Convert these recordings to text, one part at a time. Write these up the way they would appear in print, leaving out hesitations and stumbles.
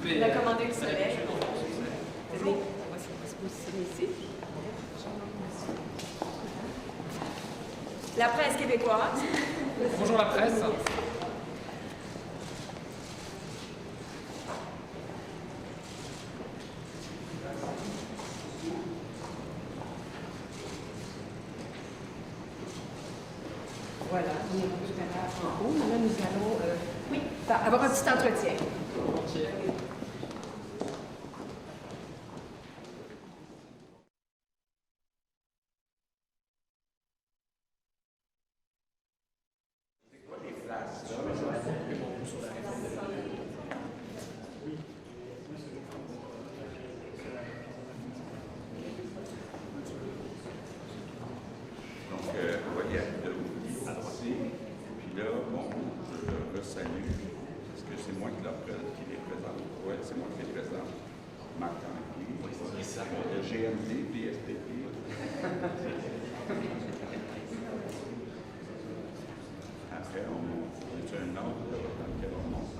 Il a commandé le soleil. Tenez, on va se positionner ici. La presse québécoise. Bonjour la presse. Voilà, on est tout à l'heure en haut. Là, nous allons avoir un petit entretien. GMD, PSPP. Après, on fait un autre dans lequel on monte.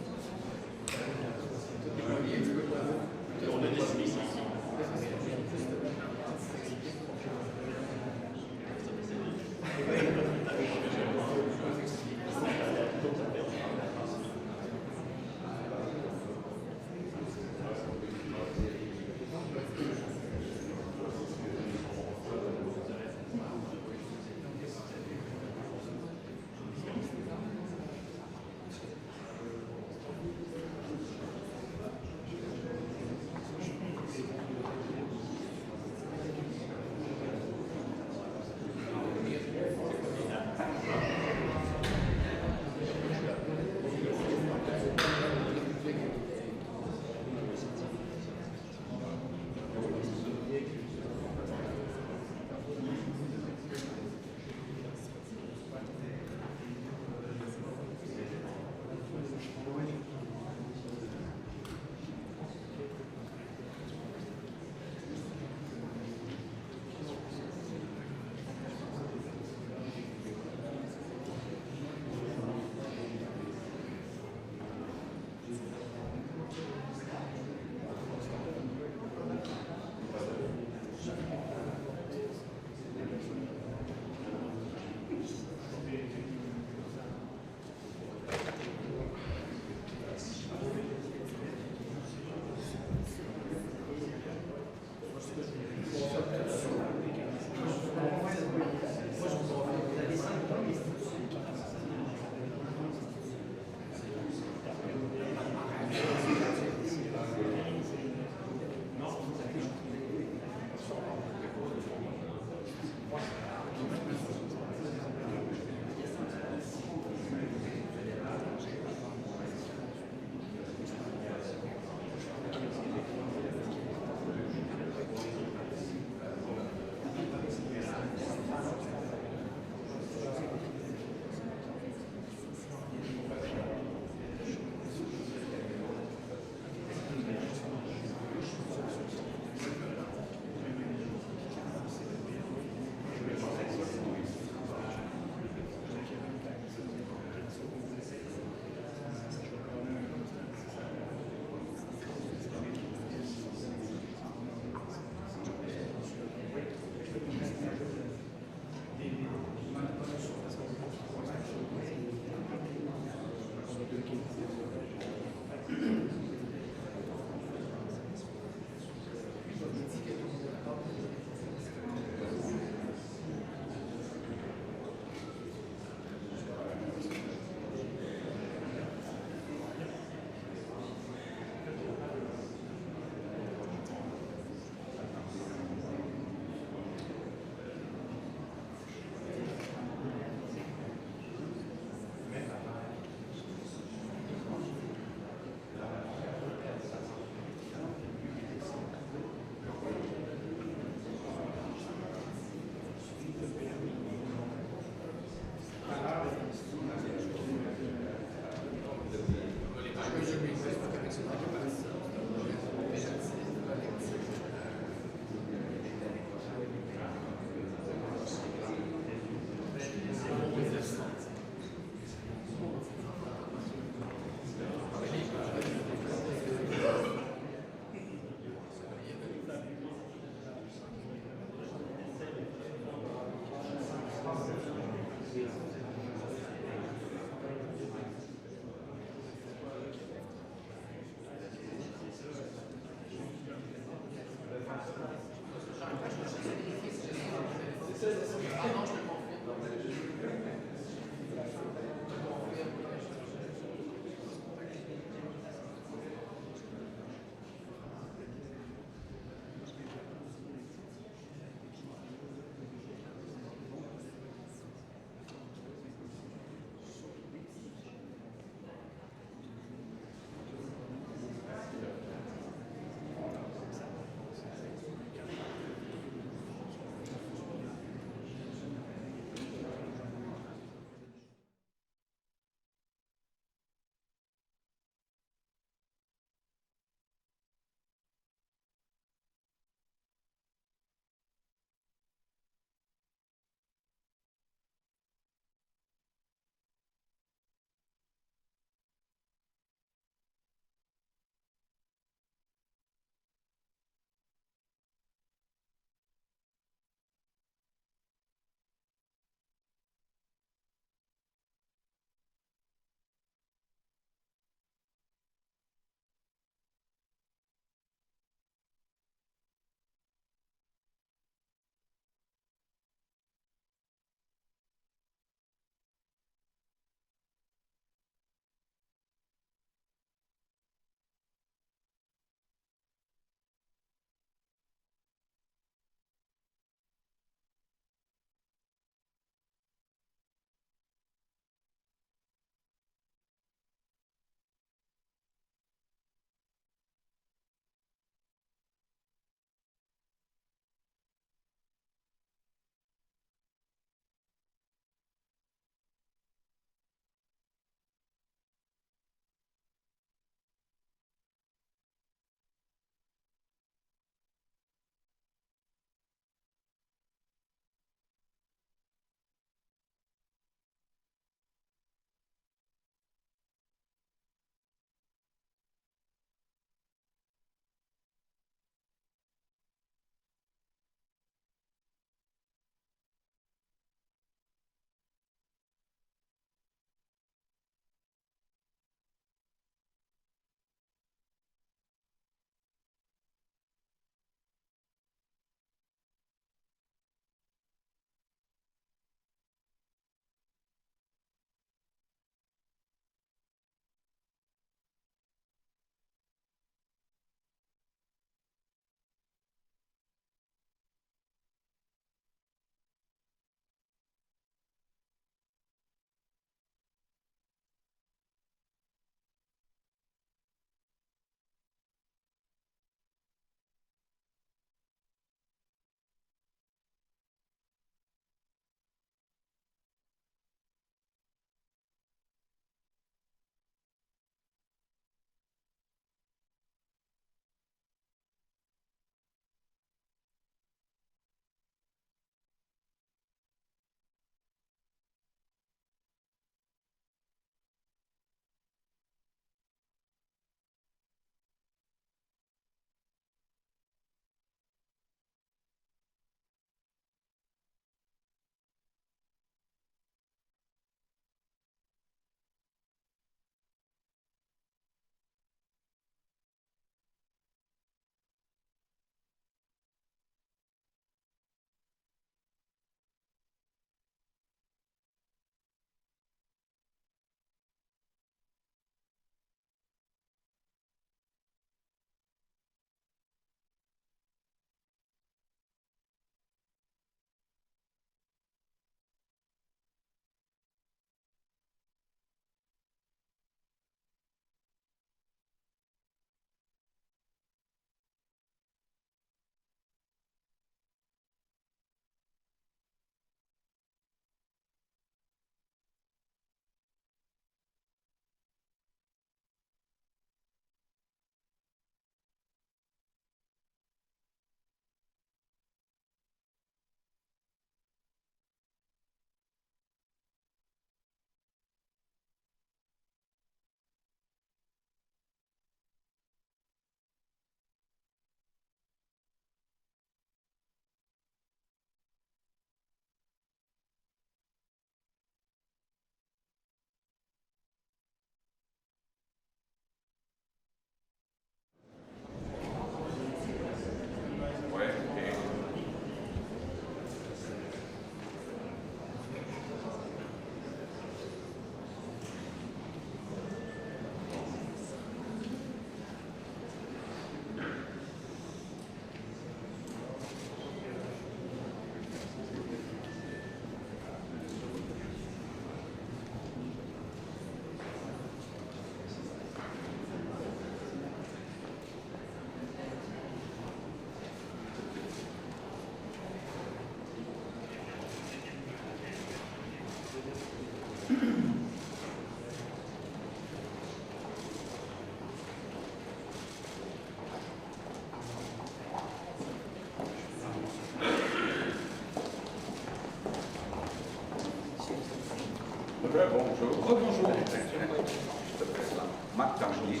Bonjour. Rebonjour. Je te présente Marc Tanguay,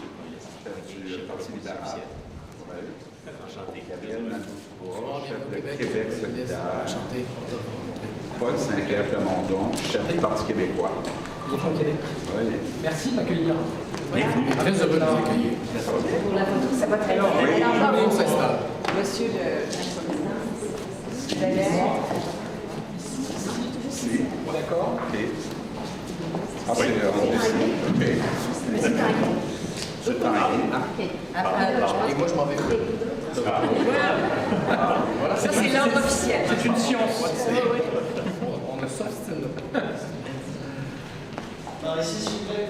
chef du Parti libéral. Enchanté. Gabriel Nadeau-Dubois, chef de Québec. Québec solidaire. Enchanté. Paul Saint-Pierre-Plamondon, chef du Parti québécois. Bonjour Québec. Oui. Merci de m'accueillir. Bienvenue. Très heureux de vous accueillir. Pour la photo, ça va très bien. Oui. Alors, On s'installe. Monsieur le président, Ici. D'accord. OK. Ah, c'est OK. Monsieur Tanguay. Je Tanguay. OK. Après, Et moi, je m'en vais. Voilà. ça, c'est l'ordre officiel. C'est une science. On ne s'obstine pas. Par ici, s'il vous plaît.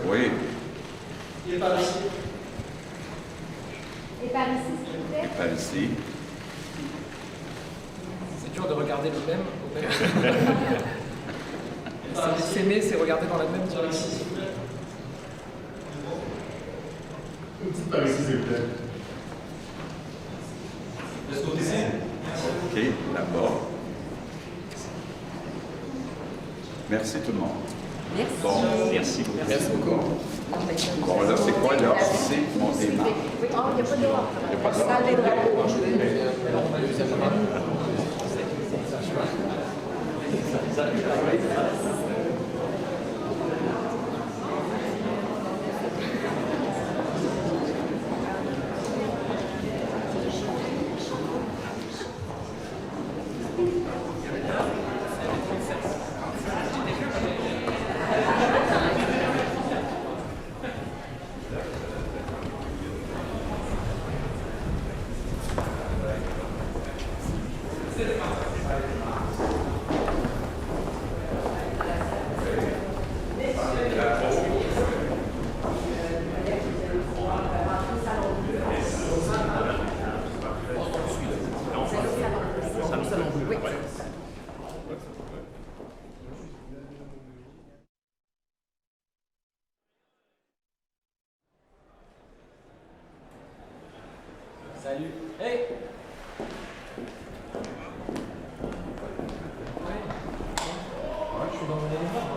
Oui. Il est par ici. Et par ici, s'il vous plaît. Par ici. C'est dur de regarder le même. S'aimer, c'est regarder dans la même Par direction. ici, s'il vous plaît. Une petite par ici, s'il vous plaît. De ce côté-ci. OK, là-bas. Merci tout le monde. Merci. Bon, Merci. Merci beaucoup. bon là, c'est quoi là? C'est mon débat. Oui, oh, il n'y a pas de dehors. Il n'y a pas de dehors. Salle des drapeaux. Salut. Hey! Je suis dans mon élément.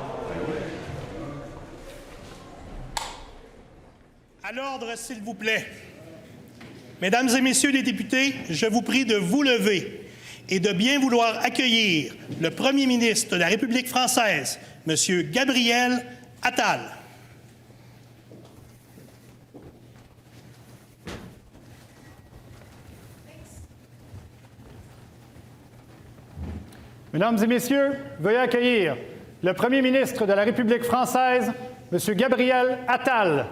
À l'ordre, s'il vous plaît. Mesdames et messieurs les députés, je vous prie de vous lever et de bien vouloir accueillir le Premier ministre de la République française, M. Gabriel Attal. Mesdames et messieurs, veuillez accueillir le Premier ministre de la République française, M. Gabriel Attal.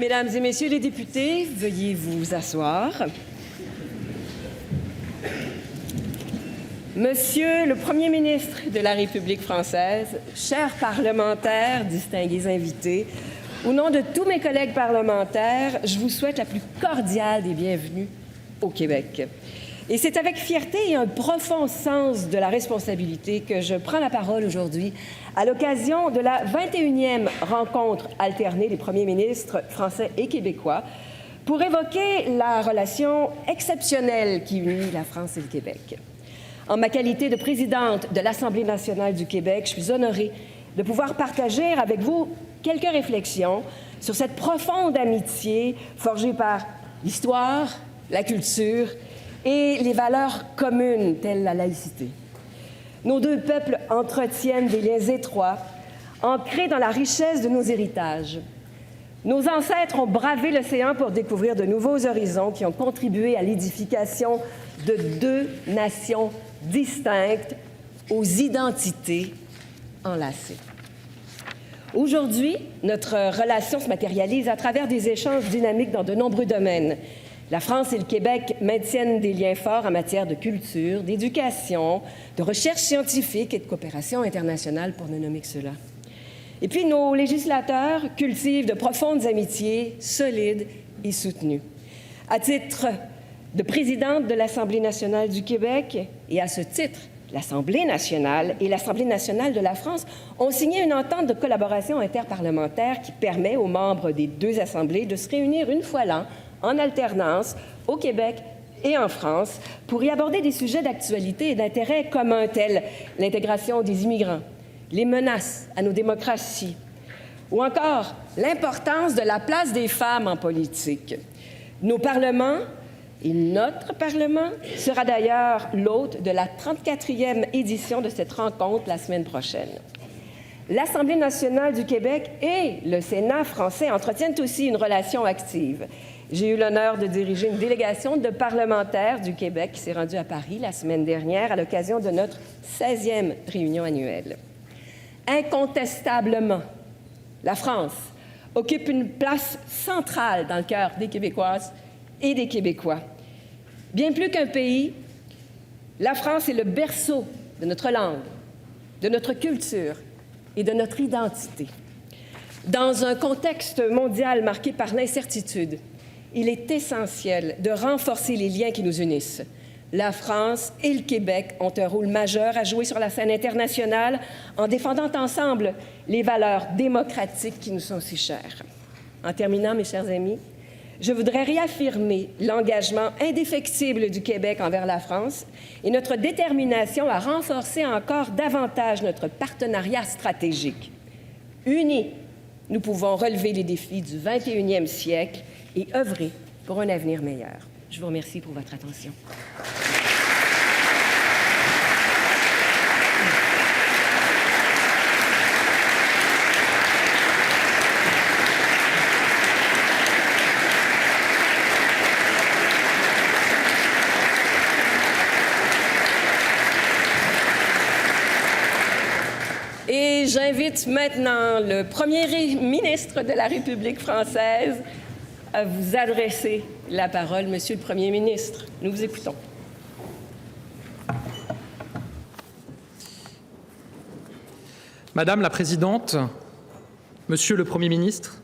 Mesdames et messieurs les députés, veuillez vous asseoir. Monsieur le Premier ministre de la République française, chers parlementaires, distingués invités, au nom de tous mes collègues parlementaires, je vous souhaite la plus cordiale des bienvenues au Québec. Et c'est avec fierté et un profond sens de la responsabilité que je prends la parole aujourd'hui à l'occasion de la 21e rencontre alternée des premiers ministres français et québécois pour évoquer la relation exceptionnelle qui unit la France et le Québec. En ma qualité de présidente de l'Assemblée nationale du Québec, je suis honorée de pouvoir partager avec vous quelques réflexions sur cette profonde amitié forgée par l'histoire, la culture et les valeurs communes telles la laïcité. Nos deux peuples entretiennent des liens étroits, ancrés dans la richesse de nos héritages. Nos ancêtres ont bravé l'océan pour découvrir de nouveaux horizons qui ont contribué à l'édification de deux nations distinctes aux identités enlacées. Aujourd'hui, notre relation se matérialise à travers des échanges dynamiques dans de nombreux domaines. La France et le Québec maintiennent des liens forts en matière de culture, d'éducation, de recherche scientifique et de coopération internationale, pour ne nommer que cela. Et puis, nos législateurs cultivent de profondes amitiés solides et soutenues. À titre de présidente de l'Assemblée nationale du Québec, et à ce titre, l'Assemblée nationale et l'Assemblée nationale de la France ont signé une entente de collaboration interparlementaire qui permet aux membres des deux assemblées de se réunir une fois l'an, en alternance, au Québec et en France, pour y aborder des sujets d'actualité et d'intérêt commun tels l'intégration des immigrants, les menaces à nos démocraties, ou encore l'importance de la place des femmes en politique. Nos parlements et notre Parlement sera d'ailleurs l'hôte de la 34e édition de cette rencontre la semaine prochaine. L'Assemblée nationale du Québec et le Sénat français entretiennent aussi une relation active. J'ai eu l'honneur de diriger une délégation de parlementaires du Québec qui s'est rendue à Paris la semaine dernière à l'occasion de notre 16e réunion annuelle. Incontestablement, la France occupe une place centrale dans le cœur des Québécoises et des Québécois. Bien plus qu'un pays, la France est le berceau de notre langue, de notre culture et de notre identité. Dans un contexte mondial marqué par l'incertitude, il est essentiel de renforcer les liens qui nous unissent. La France et le Québec ont un rôle majeur à jouer sur la scène internationale en défendant ensemble les valeurs démocratiques qui nous sont si chères. En terminant, mes chers amis, je voudrais réaffirmer l'engagement indéfectible du Québec envers la France et notre détermination à renforcer encore davantage notre partenariat stratégique. Unis, nous pouvons relever les défis du 21e siècle et œuvrer pour un avenir meilleur. Je vous remercie pour votre attention. Et j'invite maintenant le Premier ministre de la République française à vous adresser la parole. Monsieur le Premier ministre, nous vous écoutons. Madame la Présidente, Monsieur le Premier ministre,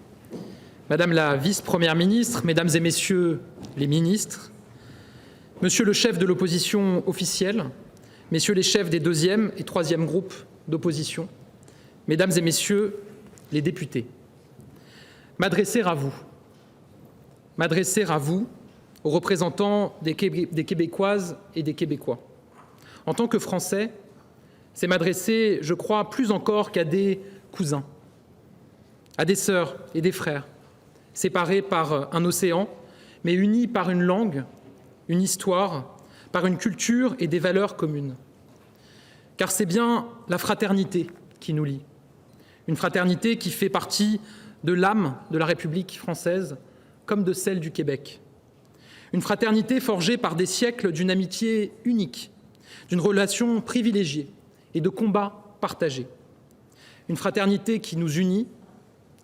Madame la Vice-Première ministre, Mesdames et Messieurs les ministres, Monsieur le chef de l'opposition officielle, Messieurs les chefs des deuxième et troisième groupes d'opposition, Mesdames et Messieurs les députés, m'adresser à vous, aux représentants des Québécoises et des Québécois. En tant que Français, c'est m'adresser, je crois, plus encore qu'à des cousins, à des sœurs et des frères, séparés par un océan, mais unis par une langue, une histoire, par une culture et des valeurs communes. Car c'est bien la fraternité qui nous lie, une fraternité qui fait partie de l'âme de la République française comme de celle du Québec. Une fraternité forgée par des siècles d'une amitié unique, d'une relation privilégiée et de combats partagés. Une fraternité qui nous unit,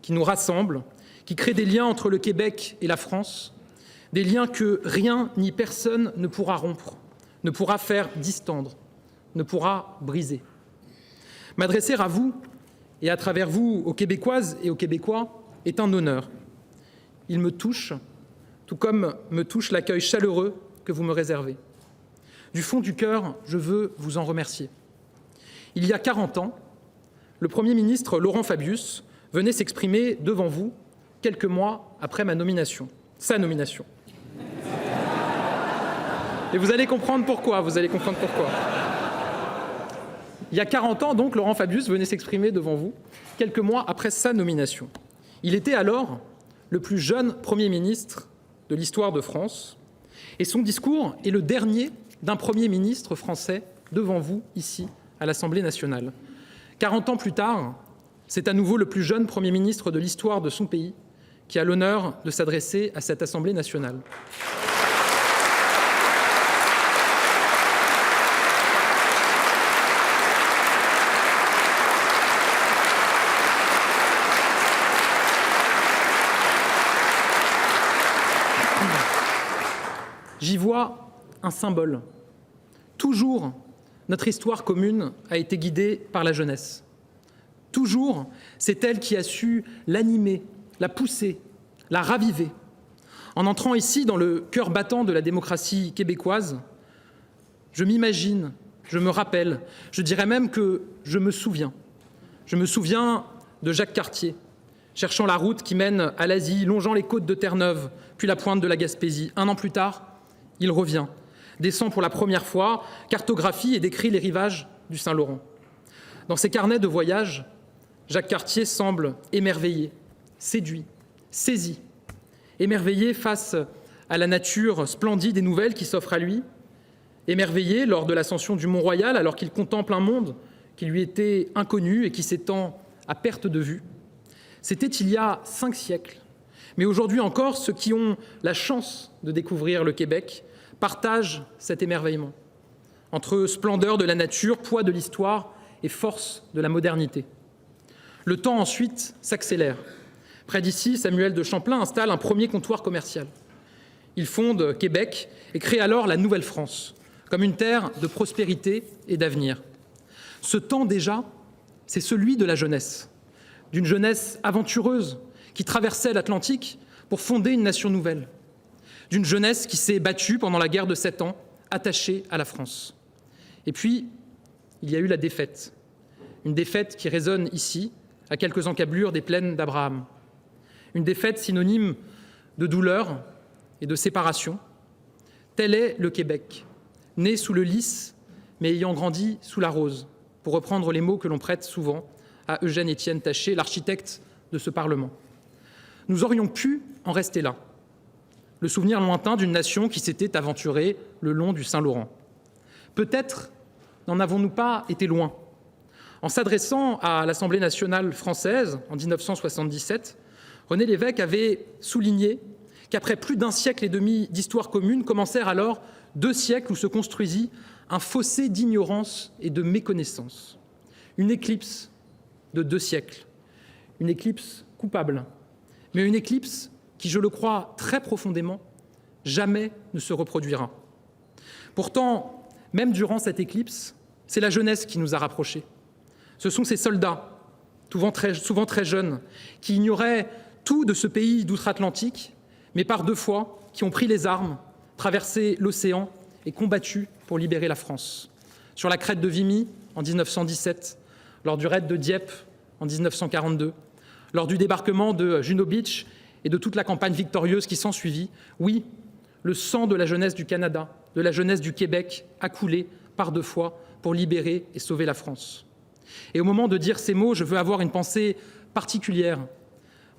qui nous rassemble, qui crée des liens entre le Québec et la France, des liens que rien ni personne ne pourra rompre, ne pourra faire distendre, ne pourra briser. M'adresser à vous et à travers vous aux Québécoises et aux Québécois est un honneur. Il me touche, tout comme me touche l'accueil chaleureux que vous me réservez. Du fond du cœur, je veux vous en remercier. Il y a 40 ans, le Premier ministre Laurent Fabius venait s'exprimer devant vous quelques mois après sa nomination. Et vous allez comprendre pourquoi, Il y a 40 ans, donc, Laurent Fabius venait s'exprimer devant vous, quelques mois après sa nomination. Il était alors le plus jeune Premier ministre de l'histoire de France, et son discours est le dernier d'un Premier ministre français devant vous, ici, à l'Assemblée nationale. 40 ans plus tard, c'est à nouveau le plus jeune Premier ministre de l'histoire de son pays qui a l'honneur de s'adresser à cette Assemblée nationale. J'y vois un symbole. Toujours, notre histoire commune a été guidée par la jeunesse. Toujours, c'est elle qui a su l'animer, la pousser, la raviver. En entrant ici dans le cœur battant de la démocratie québécoise, je m'imagine, je me rappelle, je dirais même que je me souviens. Je me souviens de Jacques Cartier, cherchant la route qui mène à l'Asie, longeant les côtes de Terre-Neuve, puis la pointe de la Gaspésie. Un an plus tard, il revient, descend pour la première fois, cartographie et décrit les rivages du Saint-Laurent. Dans ses carnets de voyage, Jacques Cartier semble émerveillé, séduit, saisi, émerveillé face à la nature splendide et nouvelle qui s'offre à lui, émerveillé lors de l'ascension du Mont-Royal alors qu'il contemple un monde qui lui était inconnu et qui s'étend à perte de vue. C'était il y a 5 siècles. Mais aujourd'hui encore, ceux qui ont la chance de découvrir le Québec partagent cet émerveillement entre splendeur de la nature, poids de l'histoire et force de la modernité. Le temps ensuite s'accélère. Près d'ici, Samuel de Champlain installe un premier comptoir commercial. Il fonde Québec et crée alors la Nouvelle-France, comme une terre de prospérité et d'avenir. Ce temps déjà, c'est celui de la jeunesse, d'une jeunesse aventureuse qui traversait l'Atlantique pour fonder une nation nouvelle, d'une jeunesse qui s'est battue pendant la guerre de 7 ans, attachée à la France. Et puis, il y a eu la défaite, une défaite qui résonne ici, à quelques encablures des plaines d'Abraham. Une défaite synonyme de douleur et de séparation. Tel est le Québec, né sous le lys, mais ayant grandi sous la rose, pour reprendre les mots que l'on prête souvent à Eugène-Étienne Taché, l'architecte de ce Parlement. Nous aurions pu en rester là, le souvenir lointain d'une nation qui s'était aventurée le long du Saint-Laurent. Peut-être n'en avons-nous pas été loin. En s'adressant à l'Assemblée nationale française en 1977, René Lévesque avait souligné qu'après plus d'1 siècle et demi d'histoire commune, commencèrent alors 2 siècles où se construisit un fossé d'ignorance et de méconnaissance. Une éclipse de 2 siècles, une éclipse coupable, mais une éclipse qui, je le crois très profondément, jamais ne se reproduira. Pourtant, même durant cette éclipse, c'est la jeunesse qui nous a rapprochés. Ce sont ces soldats, souvent très jeunes, qui ignoraient tout de ce pays d'outre-Atlantique, mais par 2 fois, qui ont pris les armes, traversé l'océan et combattu pour libérer la France. Sur la crête de Vimy, en 1917, lors du raid de Dieppe, en 1942, lors du débarquement de Juno Beach et de toute la campagne victorieuse qui s'ensuivit, oui, le sang de la jeunesse du Canada, de la jeunesse du Québec a coulé par 2 fois pour libérer et sauver la France. Et au moment de dire ces mots, je veux avoir une pensée particulière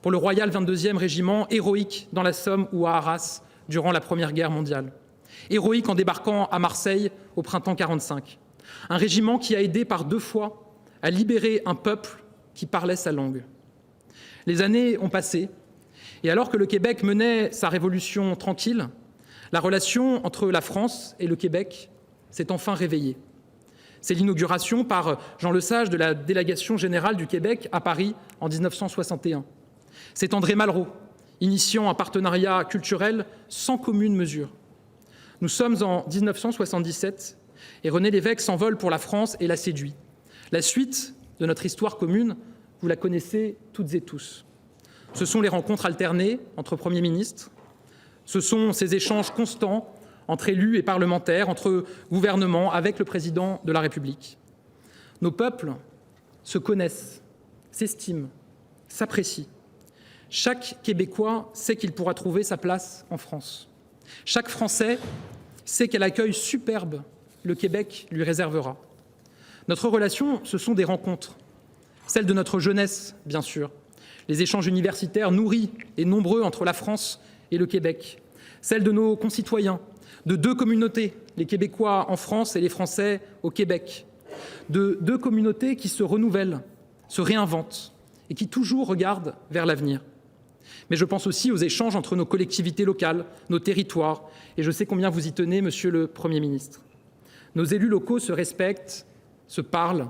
pour le Royal 22e Régiment, héroïque dans la Somme ou à Arras durant la Première Guerre mondiale, héroïque en débarquant à Marseille au printemps 1945, un régiment qui a aidé par 2 fois à libérer un peuple qui parlait sa langue. Les années ont passé, et alors que le Québec menait sa révolution tranquille, la relation entre la France et le Québec s'est enfin réveillée. C'est l'inauguration par Jean Lesage de la délégation générale du Québec à Paris en 1961. C'est André Malraux, initiant un partenariat culturel sans commune mesure. Nous sommes en 1977 et René Lévesque s'envole pour la France et la séduit. La suite de notre histoire commune, vous la connaissez toutes et tous. Ce sont les rencontres alternées entre premiers ministres, ce sont ces échanges constants entre élus et parlementaires, entre gouvernements, avec le président de la République. Nos peuples se connaissent, s'estiment, s'apprécient. Chaque Québécois sait qu'il pourra trouver sa place en France. Chaque Français sait quel accueil superbe le Québec lui réservera. Notre relation, ce sont des rencontres, celles de notre jeunesse, bien sûr, les échanges universitaires nourris et nombreux entre la France et le Québec, celles de nos concitoyens, de deux communautés, les Québécois en France et les Français au Québec, de deux communautés qui se renouvellent, se réinventent et qui toujours regardent vers l'avenir. Mais je pense aussi aux échanges entre nos collectivités locales, nos territoires, et je sais combien vous y tenez, Monsieur le Premier ministre. Nos élus locaux se respectent, se parlent,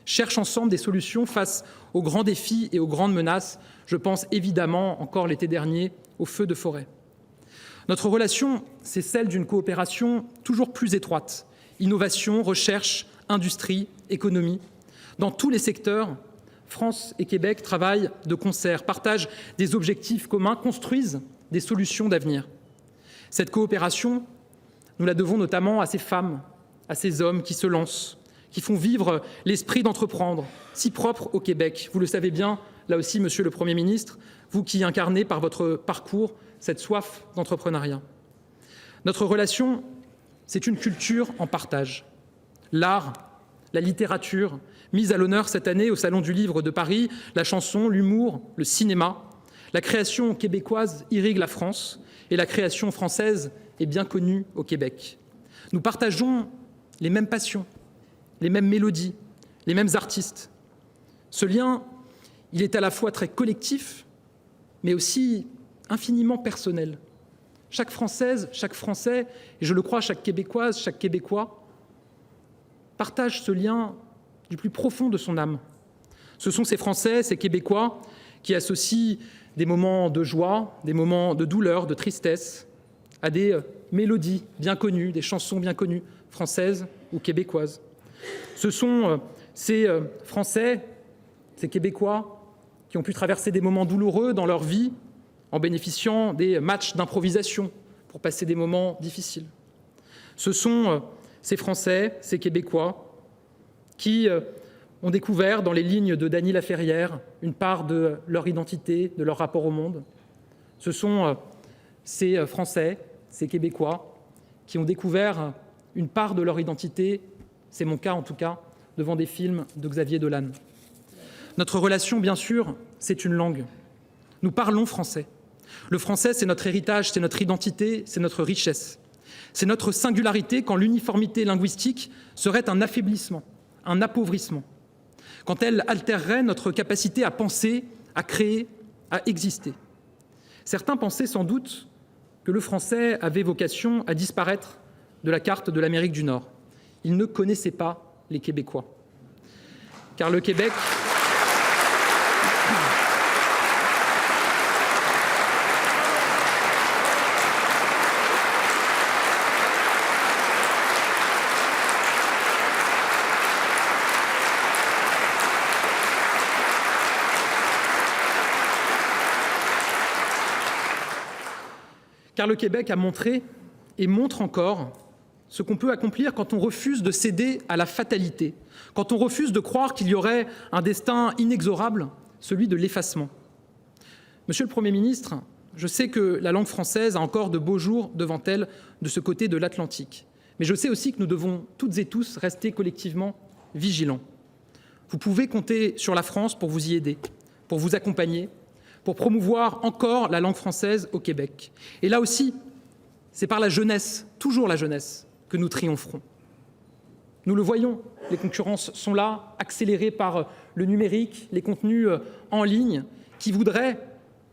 cherchent ensemble des solutions face aux grands défis et aux grandes menaces. Je pense évidemment, encore l'été dernier, aux feux de forêt. Notre relation, c'est celle d'une coopération toujours plus étroite. Innovation, recherche, industrie, économie. Dans tous les secteurs, France et Québec travaillent de concert, partagent des objectifs communs, construisent des solutions d'avenir. Cette coopération, nous la devons notamment à ces femmes, à ces hommes qui se lancent, qui font vivre l'esprit d'entreprendre, si propre au Québec. Vous le savez bien, là aussi, Monsieur le Premier ministre, vous qui incarnez par votre parcours cette soif d'entrepreneuriat. Notre relation, c'est une culture en partage. L'art, la littérature, mise à l'honneur cette année au Salon du Livre de Paris, la chanson, l'humour, le cinéma. La création québécoise irrigue la France et la création française est bien connue au Québec. Nous partageons les mêmes passions, les mêmes mélodies, les mêmes artistes. Ce lien, il est à la fois très collectif, mais aussi infiniment personnel. Chaque Française, chaque Français, et je le crois, chaque Québécoise, chaque Québécois, partage ce lien du plus profond de son âme. Ce sont ces Français, ces Québécois, qui associent des moments de joie, des moments de douleur, de tristesse, à des mélodies bien connues, des chansons bien connues, françaises ou québécoises. Ce sont ces Français, ces Québécois, qui ont pu traverser des moments douloureux dans leur vie, en bénéficiant des matchs d'improvisation pour passer des moments difficiles. Ce sont ces Français, ces Québécois, qui ont découvert dans les lignes de Dany Laferrière une part de leur identité, de leur rapport au monde. Ce sont ces Français, ces Québécois, qui ont découvert une part de leur identité, c'est mon cas en tout cas, devant des films de Xavier Dolan. Notre relation, bien sûr, c'est une langue. Nous parlons français. Le français, c'est notre héritage, c'est notre identité, c'est notre richesse. C'est notre singularité quand l'uniformité linguistique serait un affaiblissement, un appauvrissement, quand elle altérerait notre capacité à penser, à créer, à exister. Certains pensaient sans doute que le français avait vocation à disparaître de la carte de l'Amérique du Nord. Ils ne connaissaient pas les Québécois. Car le Québec... Car le Québec a montré et montre encore ce qu'on peut accomplir quand on refuse de céder à la fatalité, quand on refuse de croire qu'il y aurait un destin inexorable, celui de l'effacement. Monsieur le Premier ministre, je sais que la langue française a encore de beaux jours devant elle de ce côté de l'Atlantique, mais je sais aussi que nous devons toutes et tous rester collectivement vigilants. Vous pouvez compter sur la France pour vous y aider, pour vous accompagner, pour promouvoir encore la langue française au Québec. Et là aussi, c'est par la jeunesse, toujours la jeunesse, que nous triompherons. Nous le voyons, les concurrences sont là, accélérées par le numérique, les contenus en ligne, qui voudraient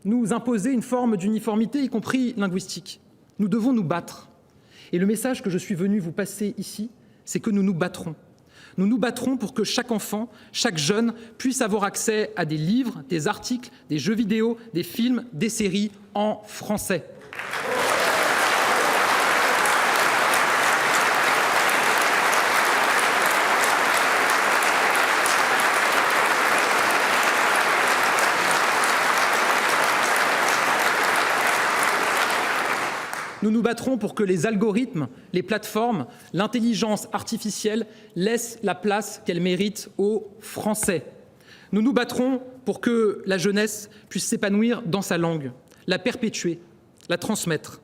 nous imposer une forme d'uniformité, y compris linguistique. Nous devons nous battre. Et le message que je suis venu vous passer ici, c'est que nous nous battrons. Nous nous battrons pour que chaque enfant, chaque jeune puisse avoir accès à des livres, des articles, des jeux vidéo, des films, des séries en français. Nous nous battrons pour que les algorithmes, les plateformes, l'intelligence artificielle laissent la place qu'elle mérite aux Français. Nous nous battrons pour que la jeunesse puisse s'épanouir dans sa langue, la perpétuer, la transmettre.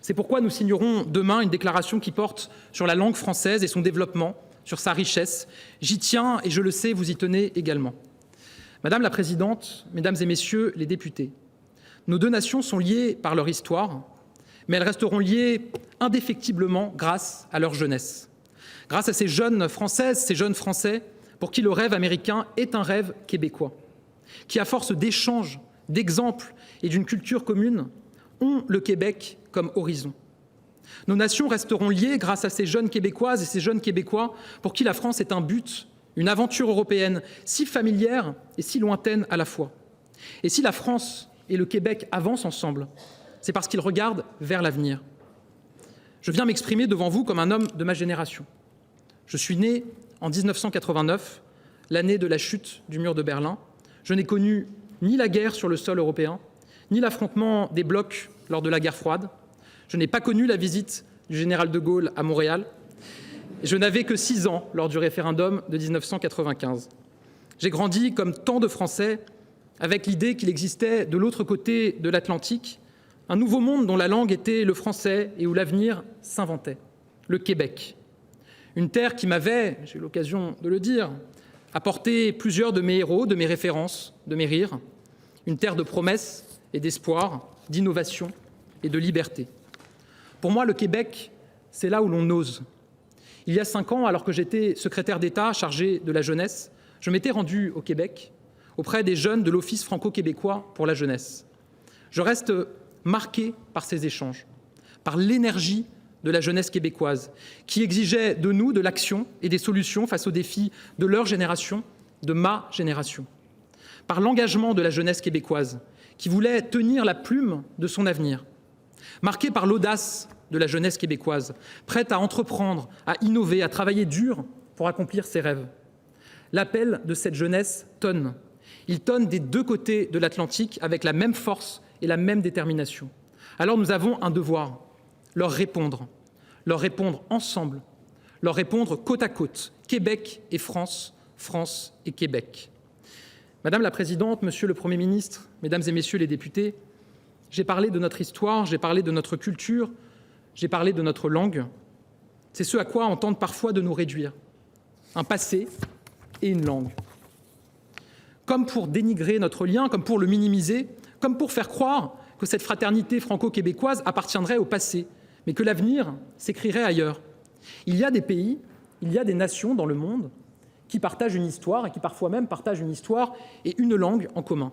C'est pourquoi nous signerons demain une déclaration qui porte sur la langue française et son développement sur sa richesse. J'y tiens et je le sais, vous y tenez également. Madame la Présidente, Mesdames et Messieurs les députés, nos deux nations sont liées par leur histoire, mais elles resteront liées indéfectiblement grâce à leur jeunesse. Grâce à ces jeunes Françaises, ces jeunes Français, pour qui le rêve américain est un rêve québécois, qui, à force d'échanges, d'exemples et d'une culture commune, ont le Québec comme horizon. Nos nations resteront liées grâce à ces jeunes Québécoises et ces jeunes Québécois pour qui la France est un but, une aventure européenne si familière et si lointaine à la fois. Et si la France et le Québec avancent ensemble, c'est parce qu'ils regardent vers l'avenir. Je viens m'exprimer devant vous comme un homme de ma génération. Je suis né en 1989, l'année de la chute du mur de Berlin. Je n'ai connu ni la guerre sur le sol européen, ni l'affrontement des blocs lors de la guerre froide. Je n'ai pas connu la visite du général de Gaulle à Montréal. Je n'avais que 6 ans lors du référendum de 1995. J'ai grandi, comme tant de Français, avec l'idée qu'il existait de l'autre côté de l'Atlantique un nouveau monde dont la langue était le français et où l'avenir s'inventait, le Québec. Une terre qui m'avait, j'ai eu l'occasion de le dire, apporté plusieurs de mes héros, de mes références, de mes rires. Une terre de promesses et d'espoir, d'innovation et de liberté. Pour moi, le Québec, c'est là où l'on ose. Il y a 5 ans, alors que j'étais secrétaire d'État chargé de la jeunesse, je m'étais rendu au Québec auprès des jeunes de l'Office franco-québécois pour la jeunesse. Je reste marqué par ces échanges, par l'énergie de la jeunesse québécoise, qui exigeait de nous de l'action et des solutions face aux défis de leur génération, de ma génération, par l'engagement de la jeunesse québécoise, qui voulait tenir la plume de son avenir, marqué par l'audace de la jeunesse québécoise, prête à entreprendre, à innover, à travailler dur pour accomplir ses rêves. L'appel de cette jeunesse tonne. Il tonne des deux côtés de l'Atlantique avec la même force et la même détermination. Alors nous avons un devoir, leur répondre ensemble, leur répondre côte à côte, Québec et France, France et Québec. Madame la Présidente, Monsieur le Premier ministre, Mesdames et Messieurs les députés, j'ai parlé de notre histoire, j'ai parlé de notre culture, j'ai parlé de notre langue. C'est ce à quoi on tente parfois de nous réduire, un passé et une langue. Comme pour dénigrer notre lien, comme pour le minimiser, comme pour faire croire que cette fraternité franco-québécoise appartiendrait au passé, mais que l'avenir s'écrirait ailleurs. Il y a des pays, il y a des nations dans le monde qui partagent une histoire et qui parfois même partagent une histoire et une langue en commun.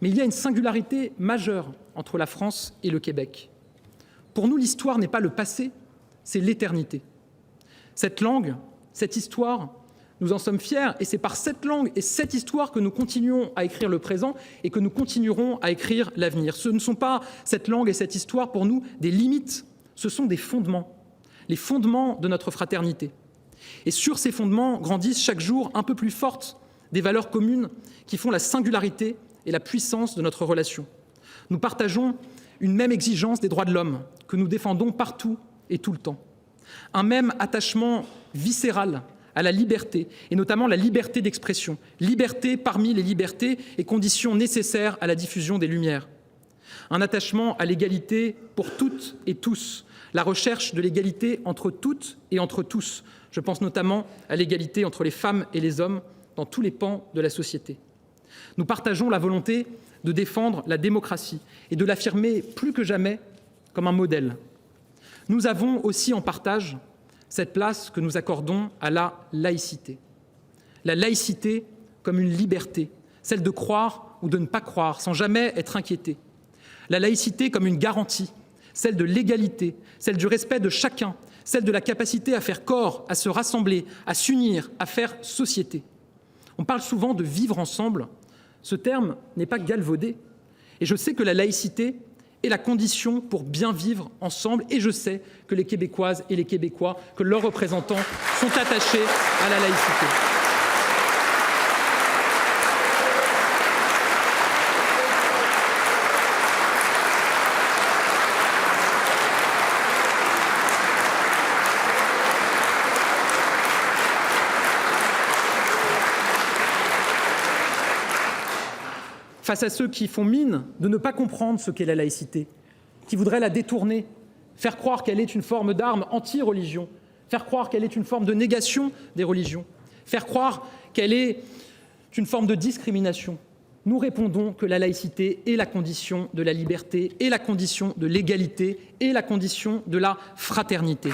Mais il y a une singularité majeure entre la France et le Québec. Pour nous, l'histoire n'est pas le passé, c'est l'éternité. Cette langue, cette histoire, nous en sommes fiers et c'est par cette langue et cette histoire que nous continuons à écrire le présent et que nous continuerons à écrire l'avenir. Ce ne sont pas cette langue et cette histoire pour nous des limites, ce sont des fondements, les fondements de notre fraternité. Et sur ces fondements grandissent chaque jour un peu plus fortes des valeurs communes qui font la singularité et la puissance de notre relation. Nous partageons une même exigence des droits de l'homme que nous défendons partout et tout le temps. Un même attachement viscéral à la liberté, et notamment la liberté d'expression, liberté parmi les libertés et conditions nécessaires à la diffusion des lumières. Un attachement à l'égalité pour toutes et tous, la recherche de l'égalité entre toutes et entre tous. Je pense notamment à l'égalité entre les femmes et les hommes dans tous les pans de la société. Nous partageons la volonté de défendre la démocratie et de l'affirmer plus que jamais comme un modèle. Nous avons aussi en partage cette place que nous accordons à la laïcité. La laïcité comme une liberté, celle de croire ou de ne pas croire sans jamais être inquiété. La laïcité comme une garantie, celle de l'égalité, celle du respect de chacun, celle de la capacité à faire corps, à se rassembler, à s'unir, à faire société. On parle souvent de vivre ensemble. Ce terme n'est pas galvaudé. Et je sais que la laïcité est la condition pour bien vivre ensemble. Et je sais que les Québécoises et les Québécois, que leurs représentants sont attachés à la laïcité. Face à ceux qui font mine de ne pas comprendre ce qu'est la laïcité, qui voudraient la détourner, faire croire qu'elle est une forme d'arme anti-religion, faire croire qu'elle est une forme de négation des religions, faire croire qu'elle est une forme de discrimination. Nous répondons que la laïcité est la condition de la liberté, est la condition de l'égalité, est la condition de la fraternité.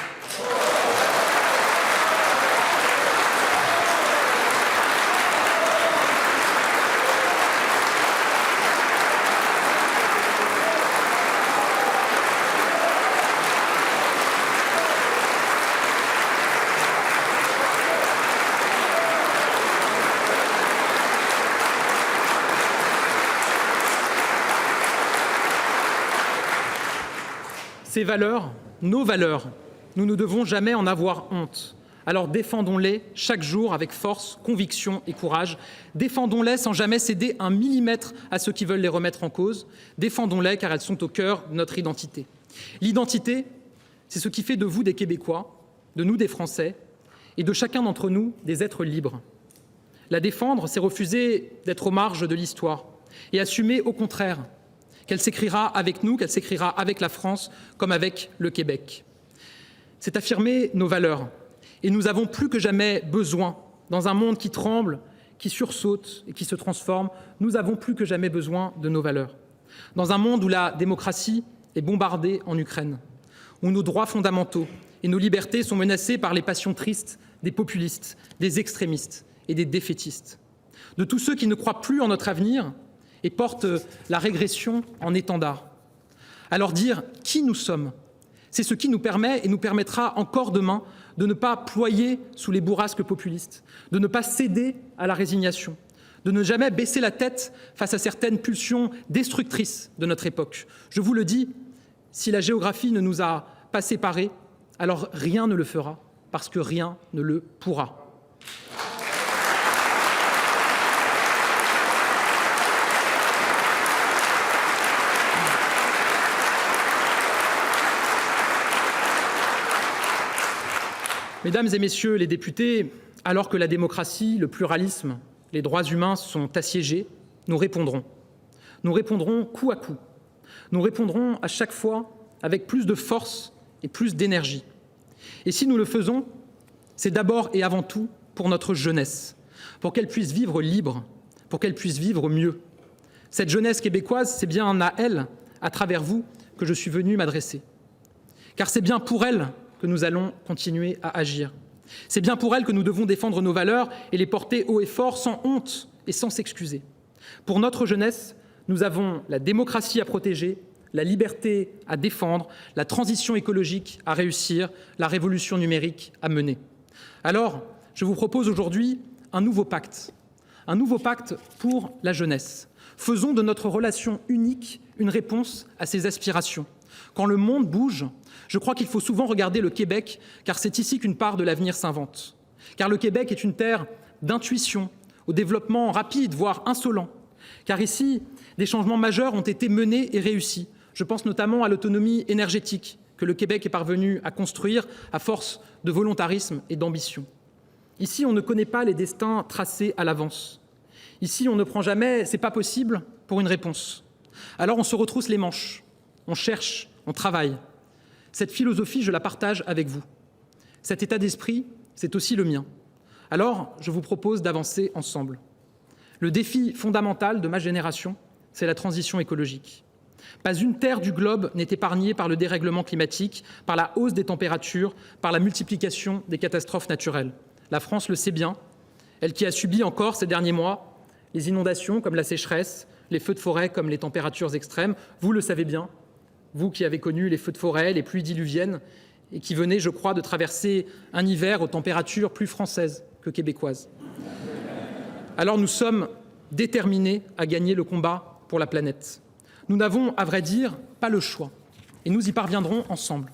Ces valeurs, nos valeurs, nous ne devons jamais en avoir honte. Alors défendons-les chaque jour avec force, conviction et courage. Défendons-les sans jamais céder un millimètre à ceux qui veulent les remettre en cause. Défendons-les car elles sont au cœur de notre identité. L'identité, c'est ce qui fait de vous des Québécois, de nous des Français et de chacun d'entre nous des êtres libres. La défendre, c'est refuser d'être aux marges de l'histoire et assumer au contraire qu'elle s'écrira avec nous, qu'elle s'écrira avec la France comme avec le Québec. C'est affirmer nos valeurs. Et nous avons plus que jamais besoin, dans un monde qui tremble, qui sursaute et qui se transforme, nous avons plus que jamais besoin de nos valeurs. Dans un monde où la démocratie est bombardée en Ukraine, où nos droits fondamentaux et nos libertés sont menacés par les passions tristes des populistes, des extrémistes et des défaitistes, de tous ceux qui ne croient plus en notre avenir et portent la régression en étendard. Alors dire qui nous sommes, c'est ce qui nous permet et nous permettra encore demain de ne pas ployer sous les bourrasques populistes, de ne pas céder à la résignation, de ne jamais baisser la tête face à certaines pulsions destructrices de notre époque. Je vous le dis, si la géographie ne nous a pas séparés, alors rien ne le fera, parce que rien ne le pourra. Mesdames et messieurs les députés, alors que la démocratie, le pluralisme, les droits humains sont assiégés, nous répondrons. Nous répondrons coup à coup. Nous répondrons à chaque fois avec plus de force et plus d'énergie. Et si nous le faisons, c'est d'abord et avant tout pour notre jeunesse, pour qu'elle puisse vivre libre, pour qu'elle puisse vivre mieux. Cette jeunesse québécoise, c'est bien à elle, à travers vous, que je suis venu m'adresser. Car c'est bien pour elle que nous allons continuer à agir. C'est bien pour elle que nous devons défendre nos valeurs et les porter haut et fort, sans honte et sans s'excuser. Pour notre jeunesse, nous avons la démocratie à protéger, la liberté à défendre, la transition écologique à réussir, la révolution numérique à mener. Alors, je vous propose aujourd'hui un nouveau pacte pour la jeunesse. Faisons de notre relation unique une réponse à ses aspirations. Quand le monde bouge, je crois qu'il faut souvent regarder le Québec, car c'est ici qu'une part de l'avenir s'invente. Car le Québec est une terre d'intuition, au développement rapide, voire insolent. Car ici, des changements majeurs ont été menés et réussis. Je pense notamment à l'autonomie énergétique que le Québec est parvenu à construire à force de volontarisme et d'ambition. Ici, on ne connaît pas les destins tracés à l'avance. Ici, on ne prend jamais « c'est pas possible » pour une réponse. Alors on se retrousse les manches, on cherche, on travaille. Cette philosophie, je la partage avec vous. Cet état d'esprit, c'est aussi le mien. Alors, je vous propose d'avancer ensemble. Le défi fondamental de ma génération, c'est la transition écologique. Pas une terre du globe n'est épargnée par le dérèglement climatique, par la hausse des températures, par la multiplication des catastrophes naturelles. La France le sait bien, elle qui a subi encore ces derniers mois les inondations comme la sécheresse, les feux de forêt comme les températures extrêmes. Vous le savez bien, vous qui avez connu les feux de forêt, les pluies diluviennes et qui venez, je crois, de traverser un hiver aux températures plus françaises que québécoises. Alors nous sommes déterminés à gagner le combat pour la planète. Nous n'avons, à vrai dire, pas le choix et nous y parviendrons ensemble.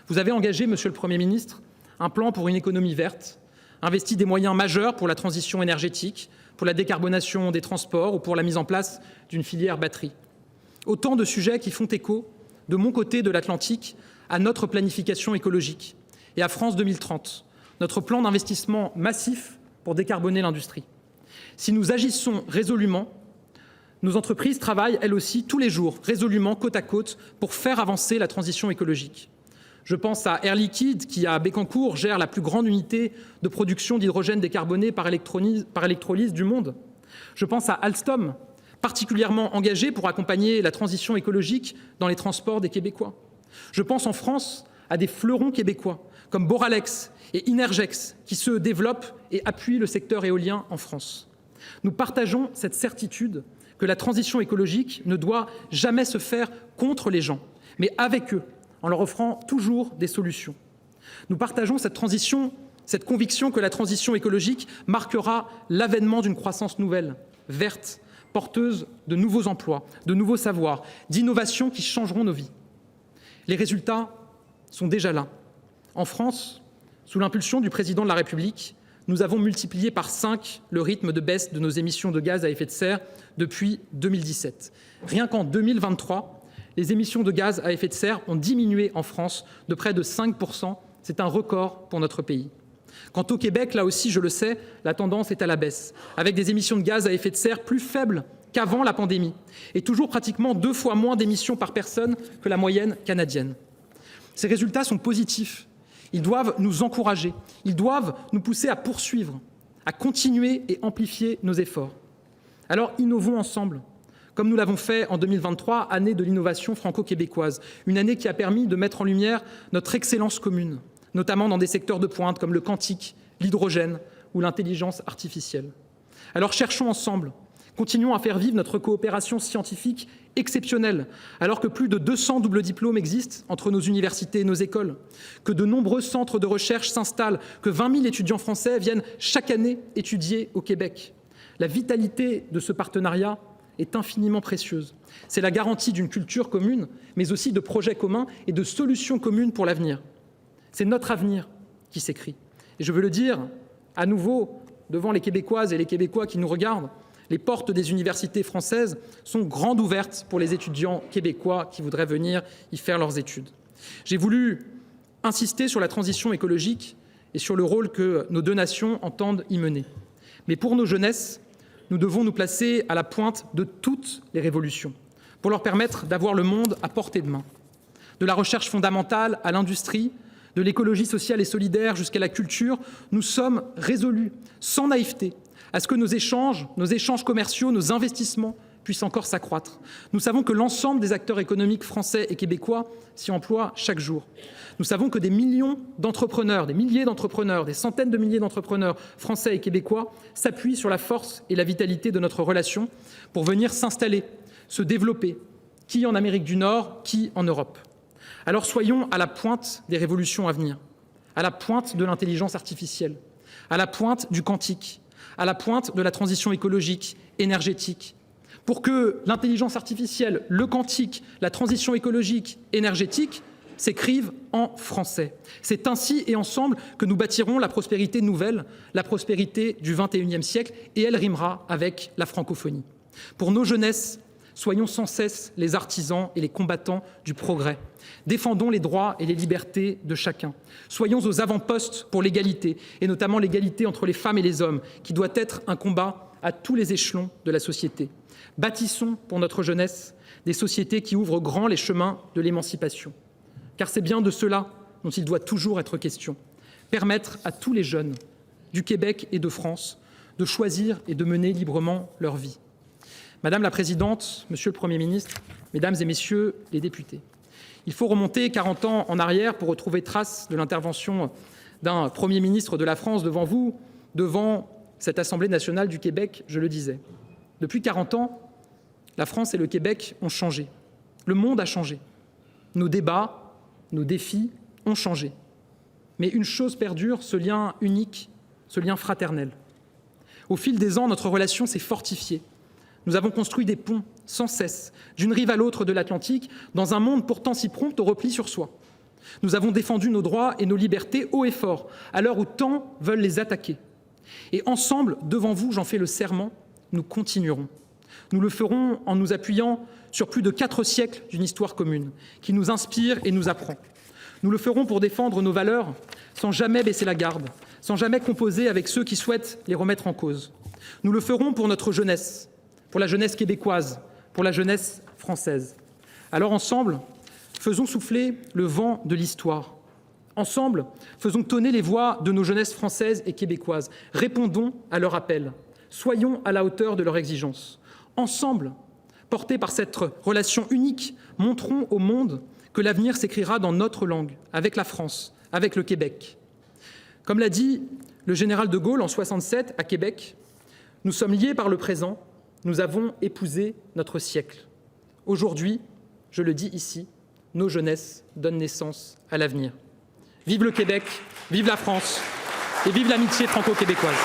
Vous avez engagé, Monsieur le Premier ministre, un plan pour une économie verte, investi des moyens majeurs pour la transition énergétique, pour la décarbonation des transports ou pour la mise en place d'une filière batterie. Autant de sujets qui font écho, de mon côté de l'Atlantique, à notre planification écologique et à France 2030, notre plan d'investissement massif pour décarboner l'industrie. Si nous agissons résolument, nos entreprises travaillent, elles aussi, tous les jours, résolument, côte à côte, pour faire avancer la transition écologique. Je pense à Air Liquide qui, à Bécancour, gère la plus grande unité de production d'hydrogène décarboné par électrolyse du monde. Je pense à Alstom, particulièrement engagé pour accompagner la transition écologique dans les transports des Québécois. Je pense en France à des fleurons québécois comme Boralex et Inergex qui se développent et appuient le secteur éolien en France. Nous partageons cette certitude que la transition écologique ne doit jamais se faire contre les gens, mais avec eux, en leur offrant toujours des solutions. Nous partageons cette conviction que la transition écologique marquera l'avènement d'une croissance nouvelle, verte, porteuse de nouveaux emplois, de nouveaux savoirs, d'innovations qui changeront nos vies. Les résultats sont déjà là. En France, sous l'impulsion du président de la République, nous avons multiplié par 5 le rythme de baisse de nos émissions de gaz à effet de serre depuis 2017. Rien qu'en 2023, les émissions de gaz à effet de serre ont diminué en France de près de 5%. C'est un record pour notre pays. Quant au Québec, là aussi, je le sais, la tendance est à la baisse, avec des émissions de gaz à effet de serre plus faibles qu'avant la pandémie et toujours pratiquement 2 fois moins d'émissions par personne que la moyenne canadienne. Ces résultats sont positifs. Ils doivent nous encourager, ils doivent nous pousser à poursuivre, à continuer et amplifier nos efforts. Alors innovons ensemble, comme nous l'avons fait en 2023, année de l'innovation franco-québécoise, une année qui a permis de mettre en lumière notre excellence commune, notamment dans des secteurs de pointe comme le quantique, l'hydrogène ou l'intelligence artificielle. Alors cherchons ensemble, continuons à faire vivre notre coopération scientifique exceptionnelle, alors que plus de 200 doubles diplômes existent entre nos universités et nos écoles, que de nombreux centres de recherche s'installent, que 20 000 étudiants français viennent chaque année étudier au Québec. La vitalité de ce partenariat est infiniment précieuse. C'est la garantie d'une culture commune, mais aussi de projets communs et de solutions communes pour l'avenir. C'est notre avenir qui s'écrit. Et je veux le dire à nouveau devant les Québécoises et les Québécois qui nous regardent, les portes des universités françaises sont grandes ouvertes pour les étudiants québécois qui voudraient venir y faire leurs études. J'ai voulu insister sur la transition écologique et sur le rôle que nos 2 nations entendent y mener. Mais pour nos jeunesses, nous devons nous placer à la pointe de toutes les révolutions pour leur permettre d'avoir le monde à portée de main. De la recherche fondamentale à l'industrie, de l'écologie sociale et solidaire jusqu'à la culture, nous sommes résolus, sans naïveté, à ce que nos échanges commerciaux, nos investissements puissent encore s'accroître. Nous savons que l'ensemble des acteurs économiques français et québécois s'y emploient chaque jour. Nous savons que des millions d'entrepreneurs, des milliers d'entrepreneurs, des centaines de milliers d'entrepreneurs français et québécois s'appuient sur la force et la vitalité de notre relation pour venir s'installer, se développer, qui en Amérique du Nord, qui en Europe. Alors soyons à la pointe des révolutions à venir, à la pointe de l'intelligence artificielle, à la pointe du quantique, à la pointe de la transition écologique, énergétique, pour que l'intelligence artificielle, le quantique, la transition écologique, énergétique s'écrivent en français. C'est ainsi et ensemble que nous bâtirons la prospérité nouvelle, la prospérité du XXIe siècle, et elle rimera avec la francophonie. Pour nos jeunesses, soyons sans cesse les artisans et les combattants du progrès. Défendons les droits et les libertés de chacun. Soyons aux avant-postes pour l'égalité, et notamment l'égalité entre les femmes et les hommes, qui doit être un combat à tous les échelons de la société. Bâtissons pour notre jeunesse des sociétés qui ouvrent grand les chemins de l'émancipation. Car c'est bien de cela dont il doit toujours être question. Permettre à tous les jeunes du Québec et de France de choisir et de mener librement leur vie. Madame la Présidente, Monsieur le Premier ministre, Mesdames et Messieurs les députés, il faut remonter 40 ans en arrière pour retrouver trace de l'intervention d'un Premier ministre de la France devant vous, devant cette Assemblée nationale du Québec, je le disais. Depuis 40 ans, la France et le Québec ont changé. Le monde a changé. Nos débats, nos défis ont changé. Mais une chose perdure, ce lien unique, ce lien fraternel. Au fil des ans, notre relation s'est fortifiée. Nous avons construit des ponts sans cesse, d'une rive à l'autre de l'Atlantique, dans un monde pourtant si prompt au repli sur soi. Nous avons défendu nos droits et nos libertés haut et fort, à l'heure où tant veulent les attaquer. Et ensemble, devant vous, j'en fais le serment, nous continuerons. Nous le ferons en nous appuyant sur plus de 4 siècles d'une histoire commune, qui nous inspire et nous apprend. Nous le ferons pour défendre nos valeurs, sans jamais baisser la garde, sans jamais composer avec ceux qui souhaitent les remettre en cause. Nous le ferons pour notre jeunesse, pour la jeunesse québécoise, pour la jeunesse française. Alors ensemble, faisons souffler le vent de l'histoire Ensemble, faisons tonner les voix de nos jeunesses françaises et québécoises. Répondons à leur appel. Soyons à la hauteur de leurs exigences. Ensemble, portés par cette relation unique, montrons au monde que l'avenir s'écrira dans notre langue, avec la France, avec le Québec. Comme l'a dit le général de Gaulle en 1967 à Québec, nous sommes liés par le présent, nous avons épousé notre siècle. Aujourd'hui, je le dis ici, nos jeunesses donnent naissance à l'avenir. Vive le Québec, vive la France et vive l'amitié franco-québécoise.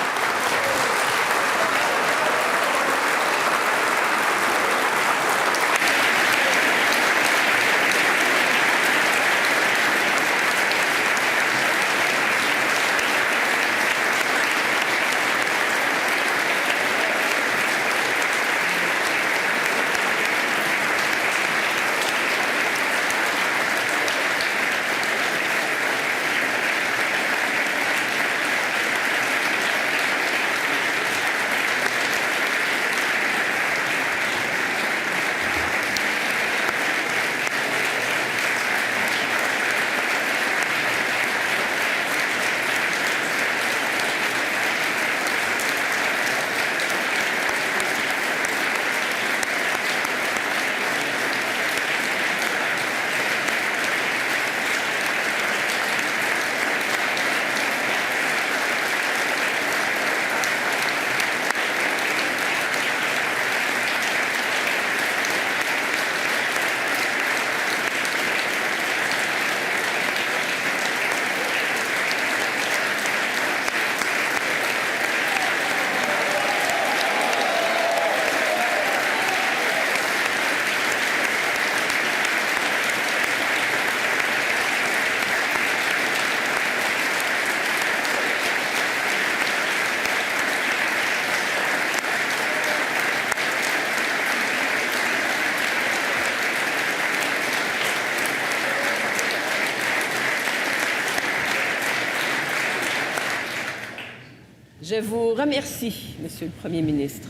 Je vous remercie, Monsieur le Premier ministre.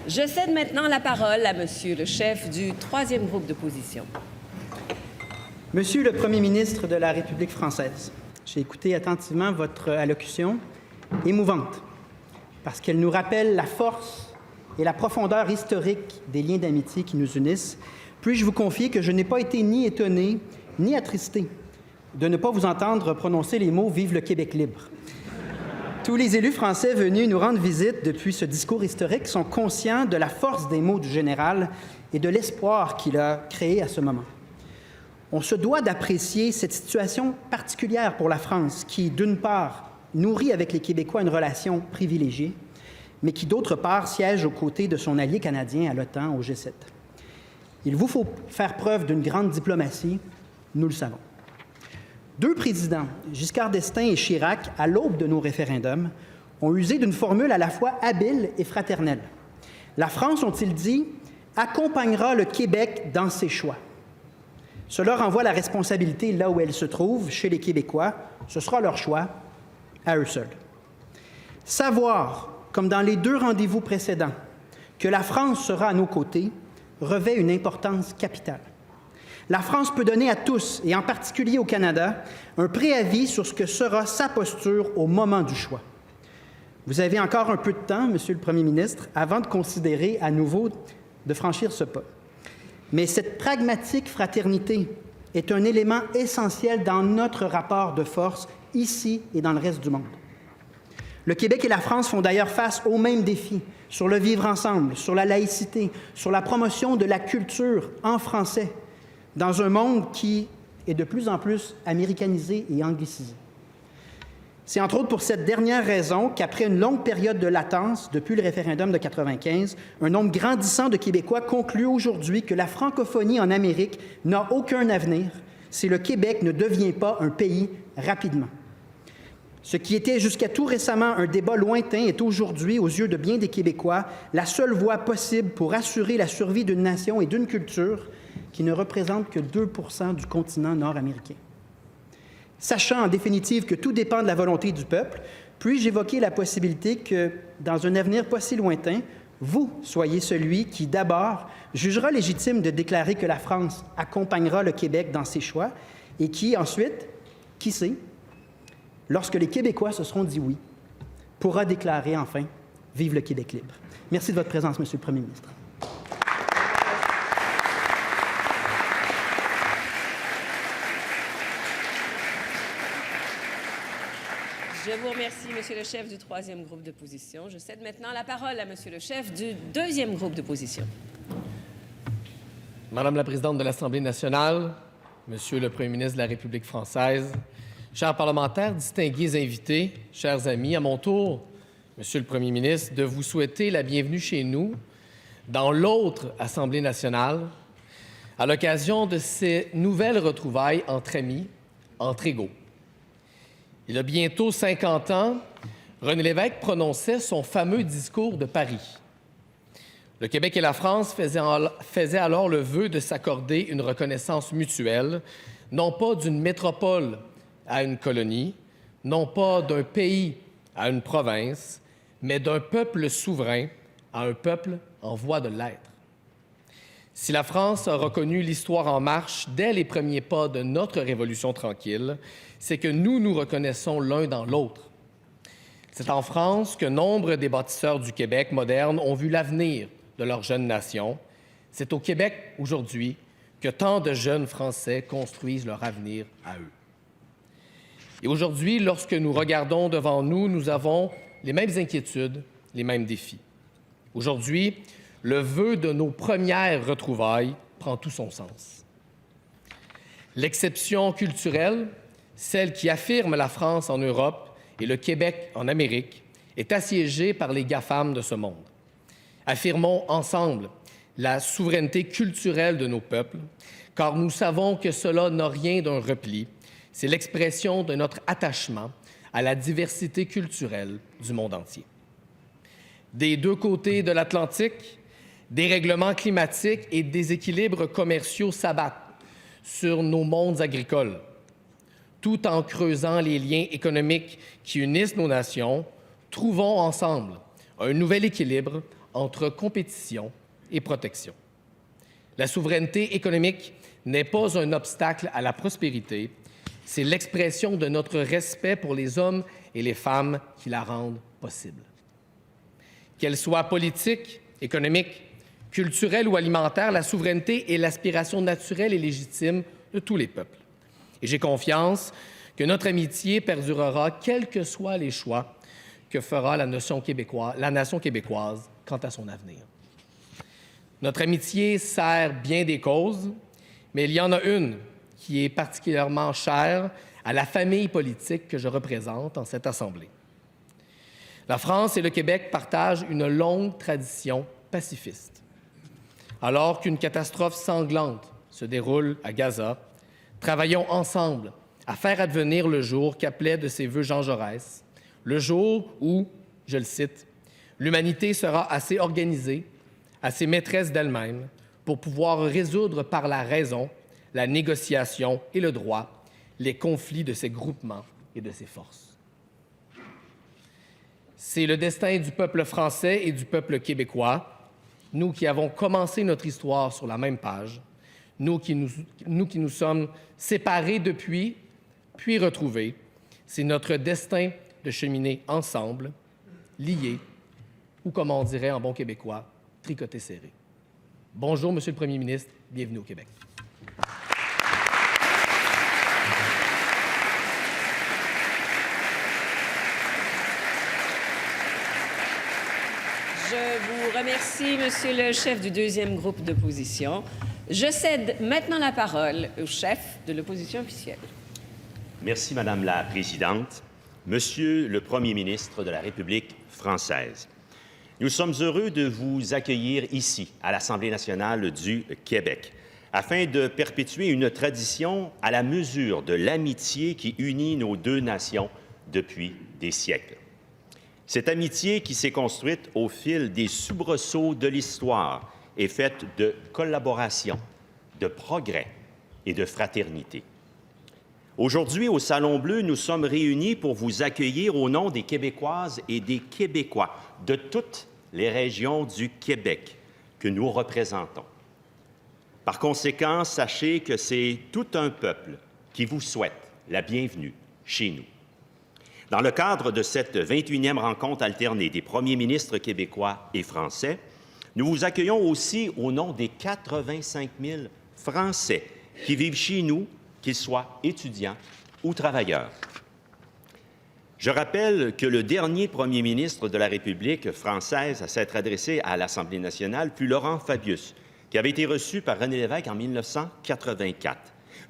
Je cède maintenant la parole à Monsieur le chef du troisième groupe d'opposition. Monsieur le Premier ministre de la République française, j'ai écouté attentivement votre allocution émouvante parce qu'elle nous rappelle la force et la profondeur historique des liens d'amitié qui nous unissent. Puis-je vous confier que je n'ai pas été ni étonné ni attristé de ne pas vous entendre prononcer les mots « Vive le Québec libre ». Tous les élus français venus nous rendre visite depuis ce discours historique sont conscients de la force des mots du général et de l'espoir qu'il a créé à ce moment. On se doit d'apprécier cette situation particulière pour la France qui, d'une part, nourrit avec les Québécois une relation privilégiée, mais qui, d'autre part, siège aux côtés de son allié canadien à l'OTAN, au G7. Il vous faut faire preuve d'une grande diplomatie, nous le savons. Deux présidents, Giscard d'Estaing et Chirac, à l'aube de nos référendums, ont usé d'une formule à la fois habile et fraternelle. La France, ont-ils dit, accompagnera le Québec dans ses choix. Cela renvoie la responsabilité là où elle se trouve, chez les Québécois. Ce sera leur choix, à eux seuls. Savoir, comme dans les deux rendez-vous précédents, que la France sera à nos côtés revêt une importance capitale. La France peut donner à tous, et en particulier au Canada, un préavis sur ce que sera sa posture au moment du choix. Vous avez encore un peu de temps, Monsieur le Premier ministre, avant de considérer à nouveau de franchir ce pas. Mais cette pragmatique fraternité est un élément essentiel dans notre rapport de force, ici et dans le reste du monde. Le Québec et la France font d'ailleurs face aux mêmes défis sur le vivre ensemble, sur la laïcité, sur la promotion de la culture en français, dans un monde qui est de plus en plus américanisé et anglicisé. C'est entre autres pour cette dernière raison qu'après une longue période de latence, depuis le référendum de 1995, un nombre grandissant de Québécois conclut aujourd'hui que la francophonie en Amérique n'a aucun avenir si le Québec ne devient pas un pays rapidement. Ce qui était jusqu'à tout récemment un débat lointain est aujourd'hui, aux yeux de bien des Québécois, la seule voie possible pour assurer la survie d'une nation et d'une culture qui ne représente que 2 % du continent nord-américain. Sachant en définitive que tout dépend de la volonté du peuple, puis-je évoquer la possibilité que, dans un avenir pas si lointain, vous soyez celui qui, d'abord, jugera légitime de déclarer que la France accompagnera le Québec dans ses choix et qui, ensuite, qui sait, lorsque les Québécois se seront dit oui, pourra déclarer enfin « Vive le Québec libre ». Merci de votre présence, Monsieur le Premier ministre. Je vous remercie, Monsieur le chef du troisième groupe d'opposition. Je cède maintenant la parole à Monsieur le chef du deuxième groupe d'opposition. Madame la présidente de l'Assemblée nationale, Monsieur le Premier ministre de la République française, chers parlementaires, distingués invités, chers amis, à mon tour, Monsieur le Premier ministre, de vous souhaiter la bienvenue chez nous, dans l'autre Assemblée nationale, à l'occasion de ces nouvelles retrouvailles entre amis, entre égaux. Il y a bientôt 50 ans, René Lévesque prononçait son fameux discours de Paris. Le Québec et la France faisaient alors le vœu de s'accorder une reconnaissance mutuelle, non pas d'une métropole à une colonie, non pas d'un pays à une province, mais d'un peuple souverain à un peuple en voie de l'être. Si la France a reconnu l'histoire en marche dès les premiers pas de notre Révolution tranquille, c'est que nous nous reconnaissons l'un dans l'autre. C'est en France que nombre des bâtisseurs du Québec moderne ont vu l'avenir de leur jeune nation. C'est au Québec, aujourd'hui, que tant de jeunes Français construisent leur avenir à eux. Et aujourd'hui, lorsque nous regardons devant nous, nous avons les mêmes inquiétudes, les mêmes défis. Aujourd'hui, le vœu de nos premières retrouvailles prend tout son sens. L'exception culturelle, celle qui affirme la France en Europe et le Québec en Amérique, est assiégée par les GAFAM de ce monde. Affirmons ensemble la souveraineté culturelle de nos peuples, car nous savons que cela n'a rien d'un repli. C'est l'expression de notre attachement à la diversité culturelle du monde entier. Des deux côtés de l'Atlantique, des règlements climatiques et des équilibres commerciaux s'abattent sur nos mondes agricoles, tout en creusant les liens économiques qui unissent nos nations. Trouvons ensemble un nouvel équilibre entre compétition et protection. La souveraineté économique n'est pas un obstacle à la prospérité, c'est l'expression de notre respect pour les hommes et les femmes qui la rendent possible. Qu'elle soit politique, économique, culturelle ou alimentaire, la souveraineté est l'aspiration naturelle et légitime de tous les peuples. Et j'ai confiance que notre amitié perdurera, quels que soient les choix que fera la nation québécoise quant à son avenir. Notre amitié sert bien des causes, mais il y en a une qui est particulièrement chère à la famille politique que je représente en cette Assemblée. La France et le Québec partagent une longue tradition pacifiste. Alors qu'une catastrophe sanglante se déroule à Gaza, travaillons ensemble à faire advenir le jour qu'appelait de ses vœux Jean Jaurès, le jour où, je le cite, « l'humanité sera assez organisée, assez maîtresse d'elle-même pour pouvoir résoudre par la raison, la négociation et le droit les conflits de ses groupements et de ses forces. » C'est le destin du peuple français et du peuple québécois, nous qui avons commencé notre histoire sur la même page, nous qui nous sommes séparés depuis, puis retrouvés. C'est notre destin de cheminer ensemble, liés, ou comme on dirait en bon québécois, tricotés serrés. Bonjour, Monsieur le Premier ministre, bienvenue au Québec. Je vous remercie, Monsieur le chef du deuxième groupe d'opposition. Je cède maintenant la parole au chef de l'opposition officielle. Merci, Madame la Présidente. Monsieur le Premier ministre de la République française, nous sommes heureux de vous accueillir ici, à l'Assemblée nationale du Québec, afin de perpétuer une tradition à la mesure de l'amitié qui unit nos deux nations depuis des siècles. Cette amitié qui s'est construite au fil des soubresauts de l'histoire est faite de collaboration, de progrès et de fraternité. Aujourd'hui, au Salon Bleu, nous sommes réunis pour vous accueillir au nom des Québécoises et des Québécois de toutes les régions du Québec que nous représentons. Par conséquent, sachez que c'est tout un peuple qui vous souhaite la bienvenue chez nous. Dans le cadre de cette 21e rencontre alternée des premiers ministres québécois et français, nous vous accueillons aussi au nom des 85 000 Français qui vivent chez nous, qu'ils soient étudiants ou travailleurs. Je rappelle que le dernier premier ministre de la République française à s'être adressé à l'Assemblée nationale fut Laurent Fabius, qui avait été reçu par René Lévesque en 1984.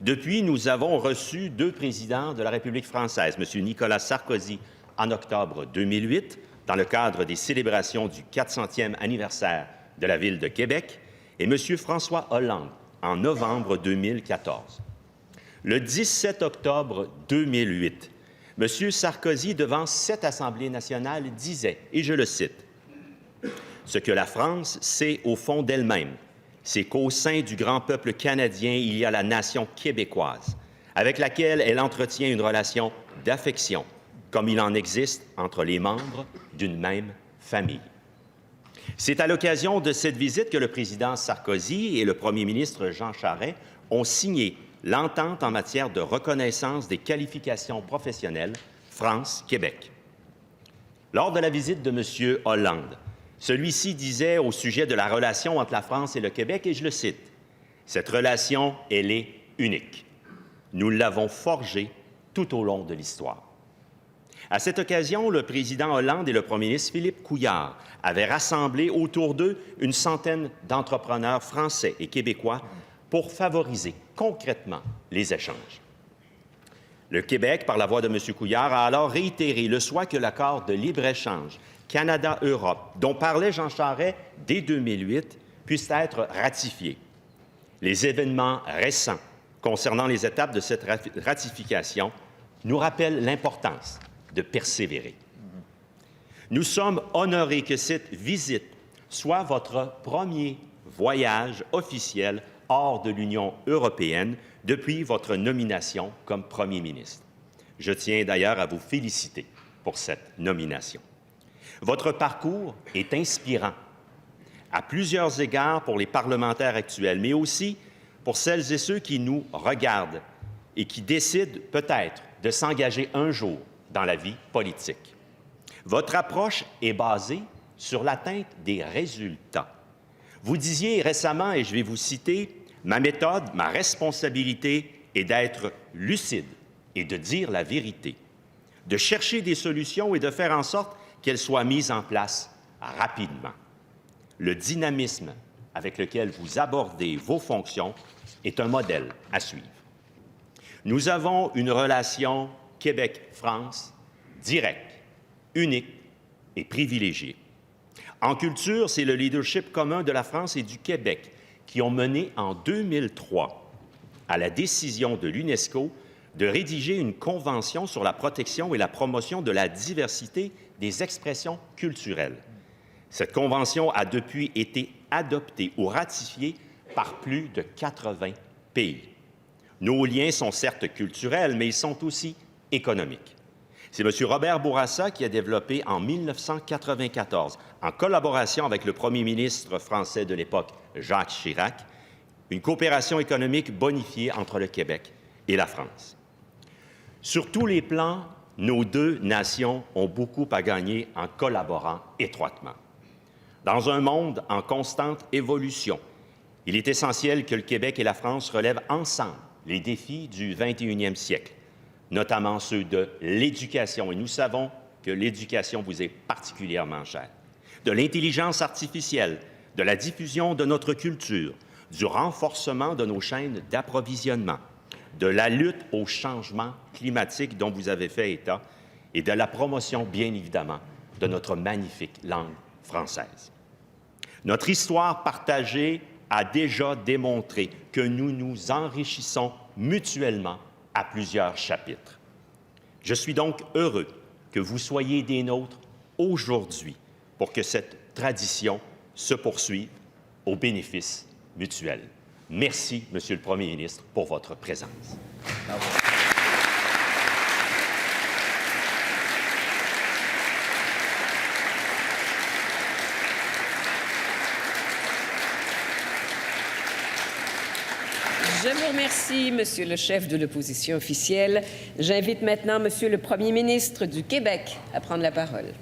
Depuis, nous avons reçu 2 présidents de la République française, M. Nicolas Sarkozy en octobre 2008, dans le cadre des célébrations du 400e anniversaire de la Ville de Québec, et M. François Hollande en novembre 2014. Le 17 octobre 2008, M. Sarkozy, devant cette Assemblée nationale, disait, et je le cite, « Ce que la France sait au fond d'elle-même, c'est qu'au sein du grand peuple canadien, il y a la nation québécoise, avec laquelle elle entretient une relation d'affection, comme il en existe entre les membres d'une même famille. » C'est à l'occasion de cette visite que le président Sarkozy et le premier ministre Jean Charest ont signé l'entente en matière de reconnaissance des qualifications professionnelles France-Québec. Lors de la visite de M. Hollande, celui-ci disait au sujet de la relation entre la France et le Québec, et je le cite, « Cette relation, elle est unique. Nous l'avons forgée tout au long de l'histoire. » À cette occasion, le président Hollande et le premier ministre Philippe Couillard avaient rassemblé autour d'eux une centaine d'entrepreneurs français et québécois pour favoriser concrètement les échanges. Le Québec, par la voix de M. Couillard, a alors réitéré le souhait que l'accord de libre-échange Canada-Europe, dont parlait Jean Charest dès 2008, puisse être ratifié. Les événements récents concernant les étapes de cette ratification nous rappellent l'importance de persévérer. Nous sommes honorés que cette visite soit votre premier voyage officiel hors de l'Union européenne depuis votre nomination comme Premier ministre. Je tiens d'ailleurs à vous féliciter pour cette nomination. Votre parcours est inspirant à plusieurs égards pour les parlementaires actuels, mais aussi pour celles et ceux qui nous regardent et qui décident peut-être de s'engager un jour dans la vie politique. Votre approche est basée sur l'atteinte des résultats. Vous disiez récemment, et je vais vous citer, « Ma méthode, ma responsabilité est d'être lucide et de dire la vérité, de chercher des solutions et de faire en sorte qu'elles soient mises en place rapidement. » Le dynamisme avec lequel vous abordez vos fonctions est un modèle à suivre. Nous avons une relation Québec-France directe, unique et privilégiée. En culture, c'est le leadership commun de la France et du Québec qui ont mené en 2003 à la décision de l'UNESCO de rédiger une convention sur la protection et la promotion de la diversité des expressions culturelles. Cette convention a depuis été adoptée ou ratifiée par plus de 80 pays. Nos liens sont certes culturels, mais ils sont aussi économiques. C'est M. Robert Bourassa qui a développé en 1994, en collaboration avec le premier ministre français de l'époque, Jacques Chirac, une coopération économique bonifiée entre le Québec et la France. Sur tous les plans, nos deux nations ont beaucoup à gagner en collaborant étroitement. Dans un monde en constante évolution, il est essentiel que le Québec et la France relèvent ensemble les défis du 21e siècle, notamment ceux de l'éducation, et nous savons que l'éducation vous est particulièrement chère, de l'intelligence artificielle, de la diffusion de notre culture, du renforcement de nos chaînes d'approvisionnement, de la lutte au changement climatique dont vous avez fait état et de la promotion, bien évidemment, de notre magnifique langue française. Notre histoire partagée a déjà démontré que nous nous enrichissons mutuellement à plusieurs chapitres. Je suis donc heureux que vous soyez des nôtres aujourd'hui pour que cette tradition se poursuive au bénéfice mutuel. Merci, Monsieur le Premier ministre, pour votre présence. Je vous remercie, Monsieur le chef de l'opposition officielle. J'invite maintenant Monsieur le Premier ministre du Québec à prendre la parole.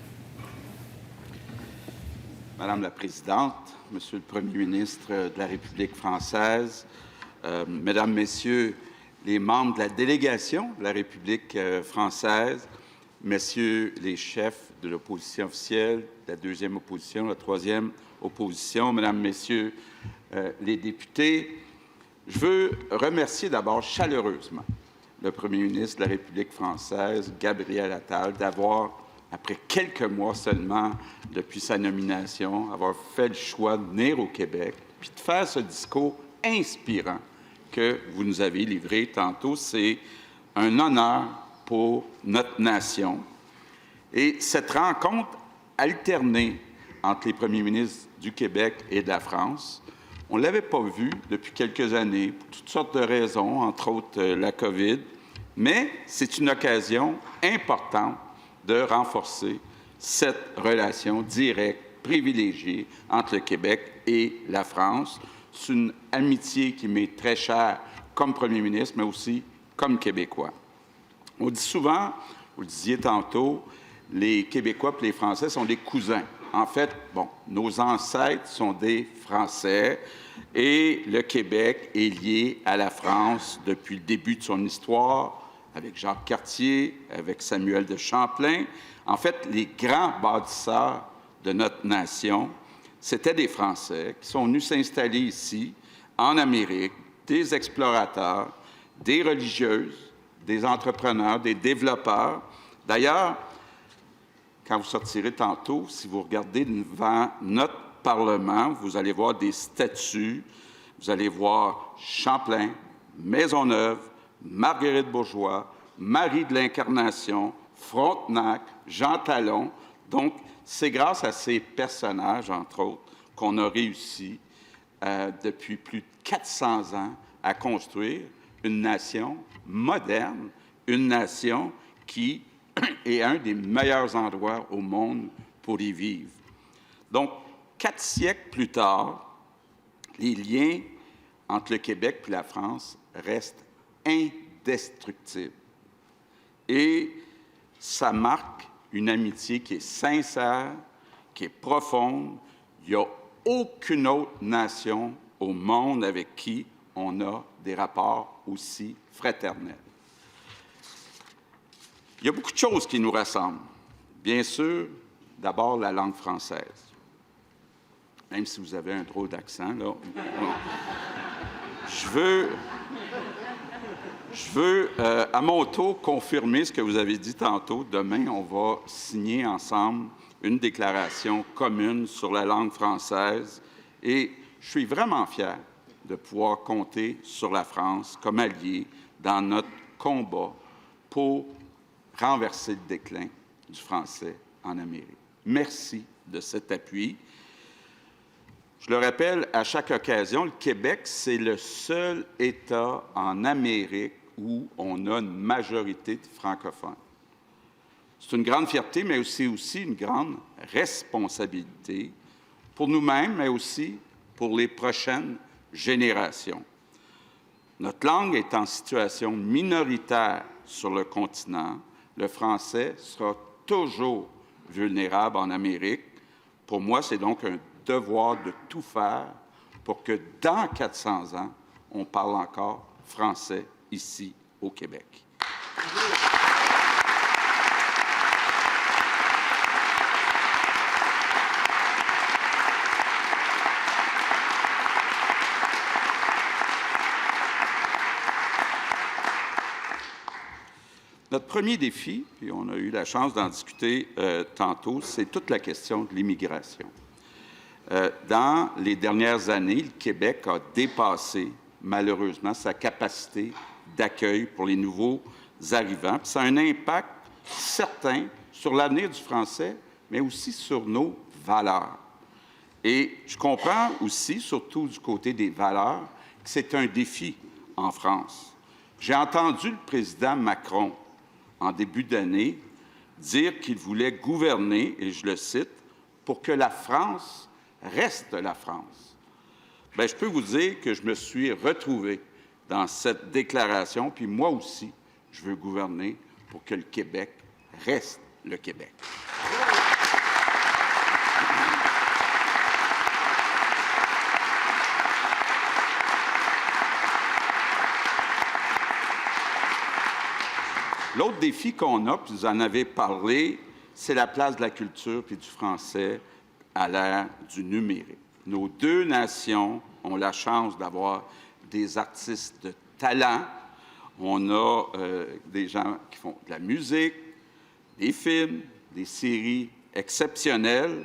Madame la Présidente, Monsieur le Premier ministre de la République française, Mesdames, Messieurs les membres de la délégation de la République française, Messieurs les chefs de l'opposition officielle, la deuxième opposition, la troisième opposition, Mesdames, Messieurs les députés, je veux remercier d'abord chaleureusement le Premier ministre de la République française, Gabriel Attal, d'avoir, après quelques mois seulement depuis sa nomination, avoir fait le choix de venir au Québec puis de faire ce discours inspirant que vous nous avez livré tantôt. C'est un honneur pour notre nation. Et cette rencontre alternée entre les premiers ministres du Québec et de la France, on ne l'avait pas vue depuis quelques années, pour toutes sortes de raisons, entre autres la COVID, mais c'est une occasion importante de renforcer cette relation directe, privilégiée entre le Québec et la France. C'est une amitié qui m'est très chère comme Premier ministre, mais aussi comme Québécois. On dit souvent, vous le disiez tantôt, les Québécois et les Français sont des cousins. En fait, bon, nos ancêtres sont des Français et le Québec est lié à la France depuis le début de son histoire, avec Jacques Cartier, avec Samuel de Champlain. En fait, les grands bâtisseurs de notre nation, c'était des Français qui sont venus s'installer ici, en Amérique, des explorateurs, des religieuses, des entrepreneurs, des développeurs. D'ailleurs, quand vous sortirez tantôt, si vous regardez devant notre Parlement, vous allez voir des statues, vous allez voir Champlain, Maisonneuve, Marguerite Bourgeois, Marie de l'Incarnation, Frontenac, Jean Talon. Donc, c'est grâce à ces personnages, entre autres, qu'on a réussi depuis plus de 400 ans à construire une nation moderne, une nation qui est un des meilleurs endroits au monde pour y vivre. Donc, 4 siècles plus tard, les liens entre le Québec et la France restent indestructible. Et ça marque une amitié qui est sincère, qui est profonde. Il n'y a aucune autre nation au monde avec qui on a des rapports aussi fraternels. Il y a beaucoup de choses qui nous rassemblent. Bien sûr, d'abord la langue française. Même si vous avez un drôle d'accent, là. Je veux, à mon tour, confirmer ce que vous avez dit tantôt. Demain, on va signer ensemble une déclaration commune sur la langue française. Et je suis vraiment fier de pouvoir compter sur la France comme allié dans notre combat pour renverser le déclin du français en Amérique. Merci de cet appui. Je le rappelle à chaque occasion, le Québec, c'est le seul État en Amérique où on a une majorité de francophones. C'est une grande fierté, mais c'est aussi une grande responsabilité pour nous-mêmes, mais aussi pour les prochaines générations. Notre langue est en situation minoritaire sur le continent. Le français sera toujours vulnérable en Amérique. Pour moi, c'est donc un devoir de tout faire pour que dans 400 ans, on parle encore français ici au Québec. Notre premier défi, puis on a eu la chance d'en discuter tantôt, c'est toute la question de l'immigration. Dans les dernières années, le Québec a dépassé, malheureusement, sa capacité d'accueil pour les nouveaux arrivants. Puis ça a un impact certain sur l'avenir du français, mais aussi sur nos valeurs. Et je comprends aussi, surtout du côté des valeurs, que c'est un défi en France. J'ai entendu le président Macron, en début d'année, dire qu'il voulait gouverner, et je le cite, pour que la France reste la France. Bien, je peux vous dire que je me suis retrouvé dans cette déclaration. Puis moi aussi, je veux gouverner pour que le Québec reste le Québec. L'autre défi qu'on a, puis vous en avez parlé, c'est la place de la culture puis du français à l'ère du numérique. Nos deux nations ont la chance d'avoir des artistes de talent. On a des gens qui font de la musique, des films, des séries exceptionnelles,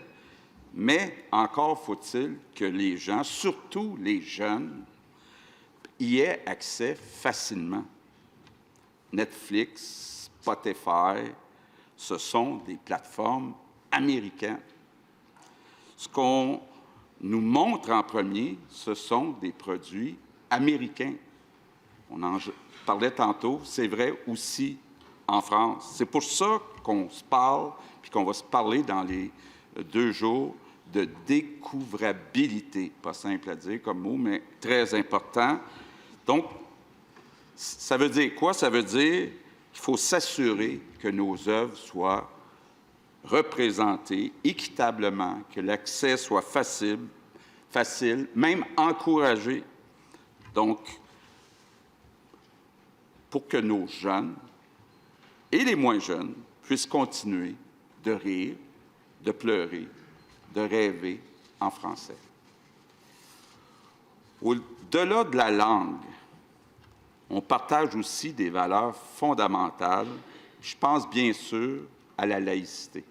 mais encore faut-il que les gens, surtout les jeunes, y aient accès facilement. Netflix, Spotify, ce sont des plateformes américaines. Ce qu'on nous montre en premier, ce sont des produits américains. On en parlait tantôt, c'est vrai aussi en France. C'est pour ça qu'on se parle, puis qu'on va se parler dans les 2 jours, de découvrabilité. Pas simple à dire comme mot, mais très important. Donc, ça veut dire quoi? Ça veut dire qu'il faut s'assurer que nos œuvres soient représentées équitablement, que l'accès soit facile, même encouragé. Donc, pour que nos jeunes et les moins jeunes puissent continuer de rire, de pleurer, de rêver en français. Au-delà de la langue, on partage aussi des valeurs fondamentales. Je pense bien sûr à la laïcité.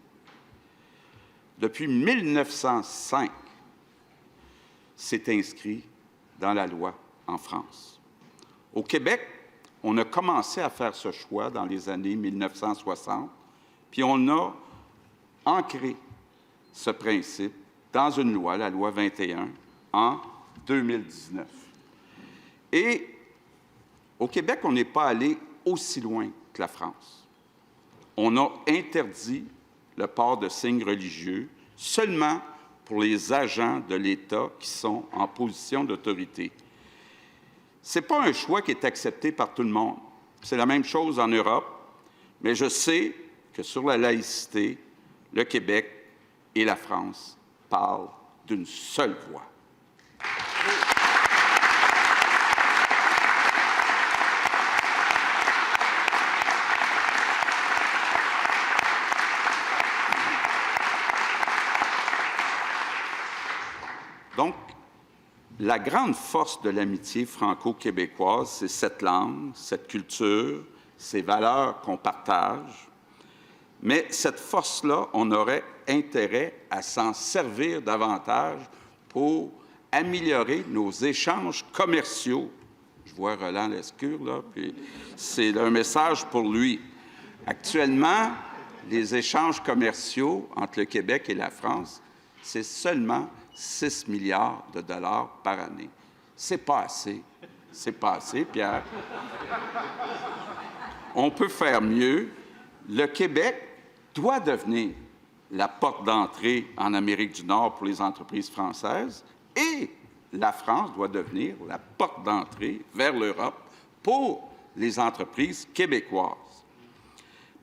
Depuis 1905, c'est inscrit dans la loi en France. Au Québec, on a commencé à faire ce choix dans les années 1960, puis on a ancré ce principe dans une loi, la loi 21, en 2019. Et au Québec, on n'est pas allé aussi loin que la France. On a interdit le port de signes religieux seulement pour les agents de l'État qui sont en position d'autorité. Ce n'est pas un choix qui est accepté par tout le monde. C'est la même chose en Europe, mais je sais que sur la laïcité, le Québec et la France parlent d'une seule voix. Donc, la grande force de l'amitié franco-québécoise, c'est cette langue, cette culture, ces valeurs qu'on partage. Mais cette force-là, on aurait intérêt à s'en servir davantage pour améliorer nos échanges commerciaux. Je vois Roland Lescure, là, puis c'est un message pour lui. Actuellement, les échanges commerciaux entre le Québec et la France, c'est seulement 6 milliards de dollars par année. C'est pas assez. C'est pas assez, Pierre. On peut faire mieux. Le Québec doit devenir la porte d'entrée en Amérique du Nord pour les entreprises françaises et la France doit devenir la porte d'entrée vers l'Europe pour les entreprises québécoises.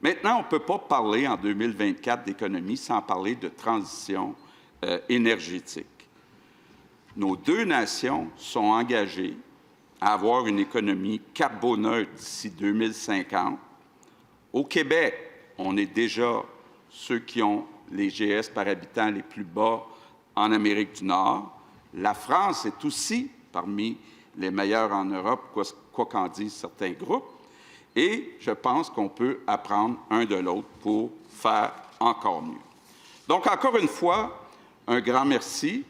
Maintenant, on ne peut pas parler en 2024 d'économie sans parler de transition énergétique. Nos deux nations sont engagées à avoir une économie carboneutre d'ici 2050. Au Québec, on est déjà ceux qui ont les GS par habitant les plus bas en Amérique du Nord. La France est aussi parmi les meilleurs en Europe, quoi qu'en disent certains groupes. Et je pense qu'on peut apprendre un de l'autre pour faire encore mieux. Donc, encore une fois, un grand merci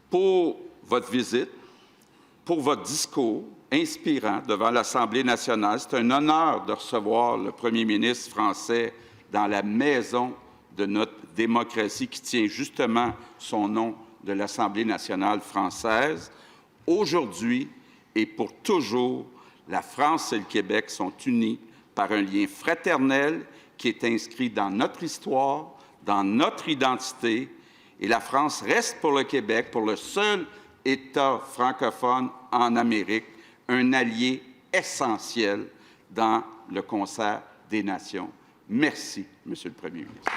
pour votre visite, pour votre discours inspirant devant l'Assemblée nationale. C'est un honneur de recevoir le premier ministre français dans la maison de notre démocratie qui tient justement son nom de l'Assemblée nationale française. Aujourd'hui et pour toujours, la France et le Québec sont unis par un lien fraternel qui est inscrit dans notre histoire, dans notre identité, et la France reste pour le Québec, pour le seul État francophone en Amérique, un allié essentiel dans le concert des nations. Merci, Monsieur le Premier ministre.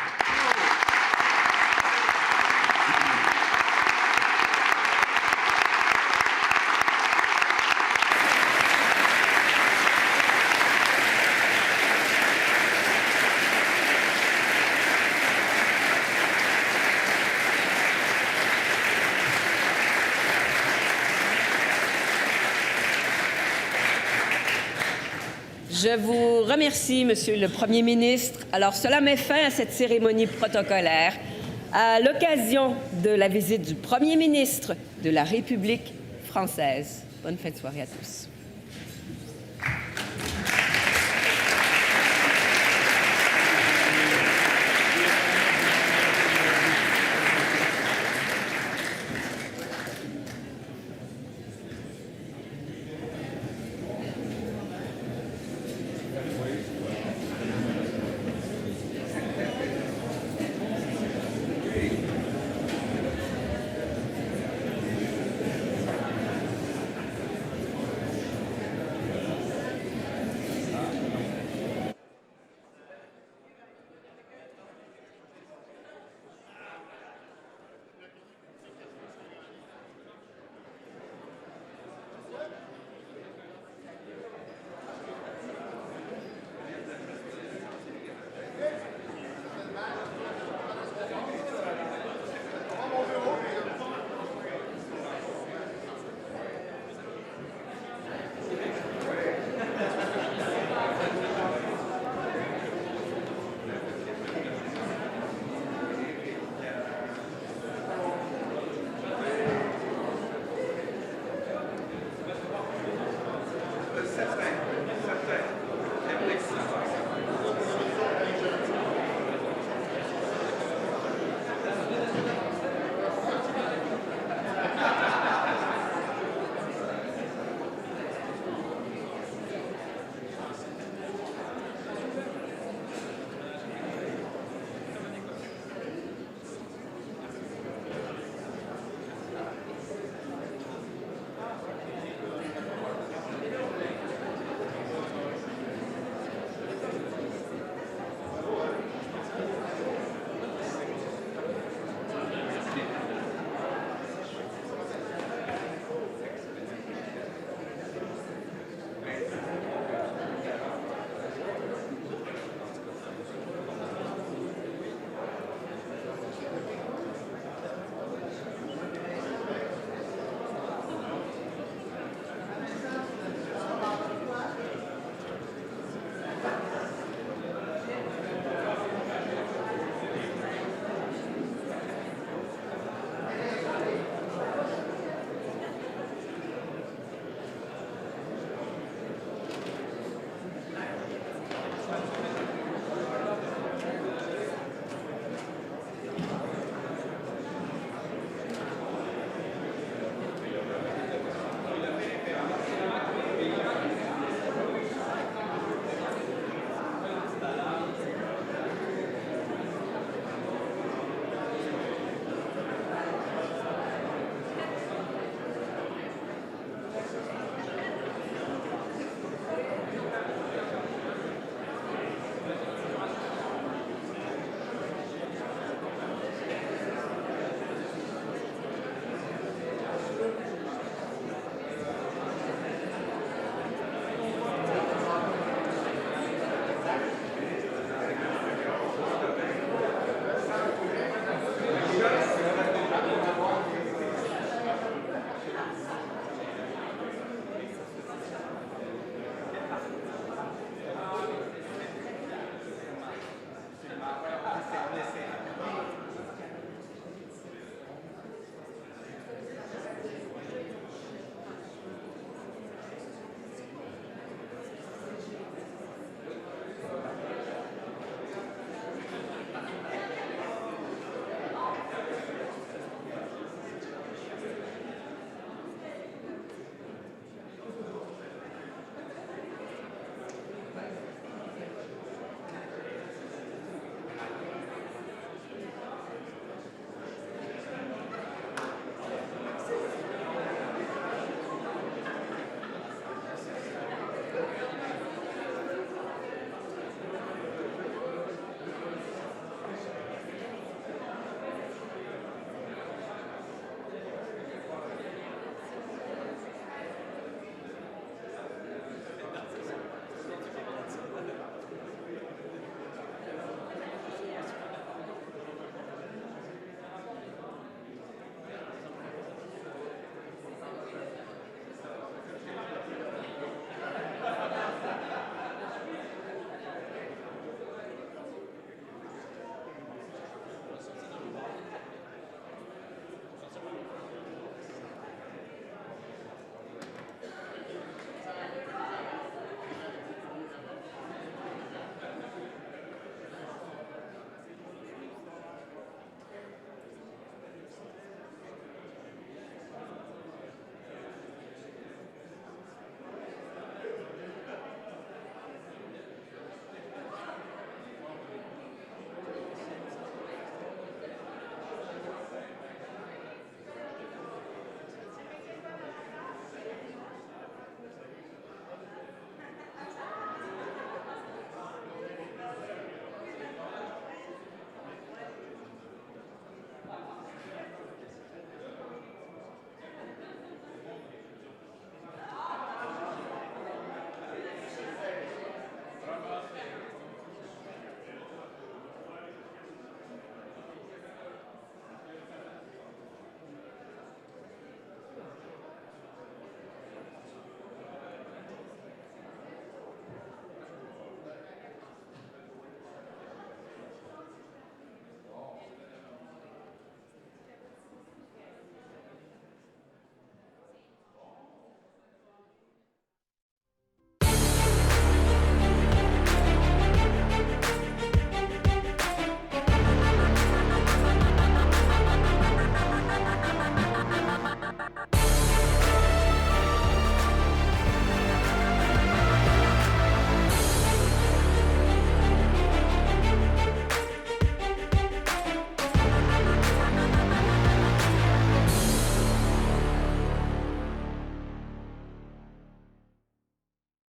Je vous remercie, Monsieur le Premier ministre. Alors, cela met fin à cette cérémonie protocolaire à l'occasion de la visite du Premier ministre de la République française. Bonne fin de soirée à tous.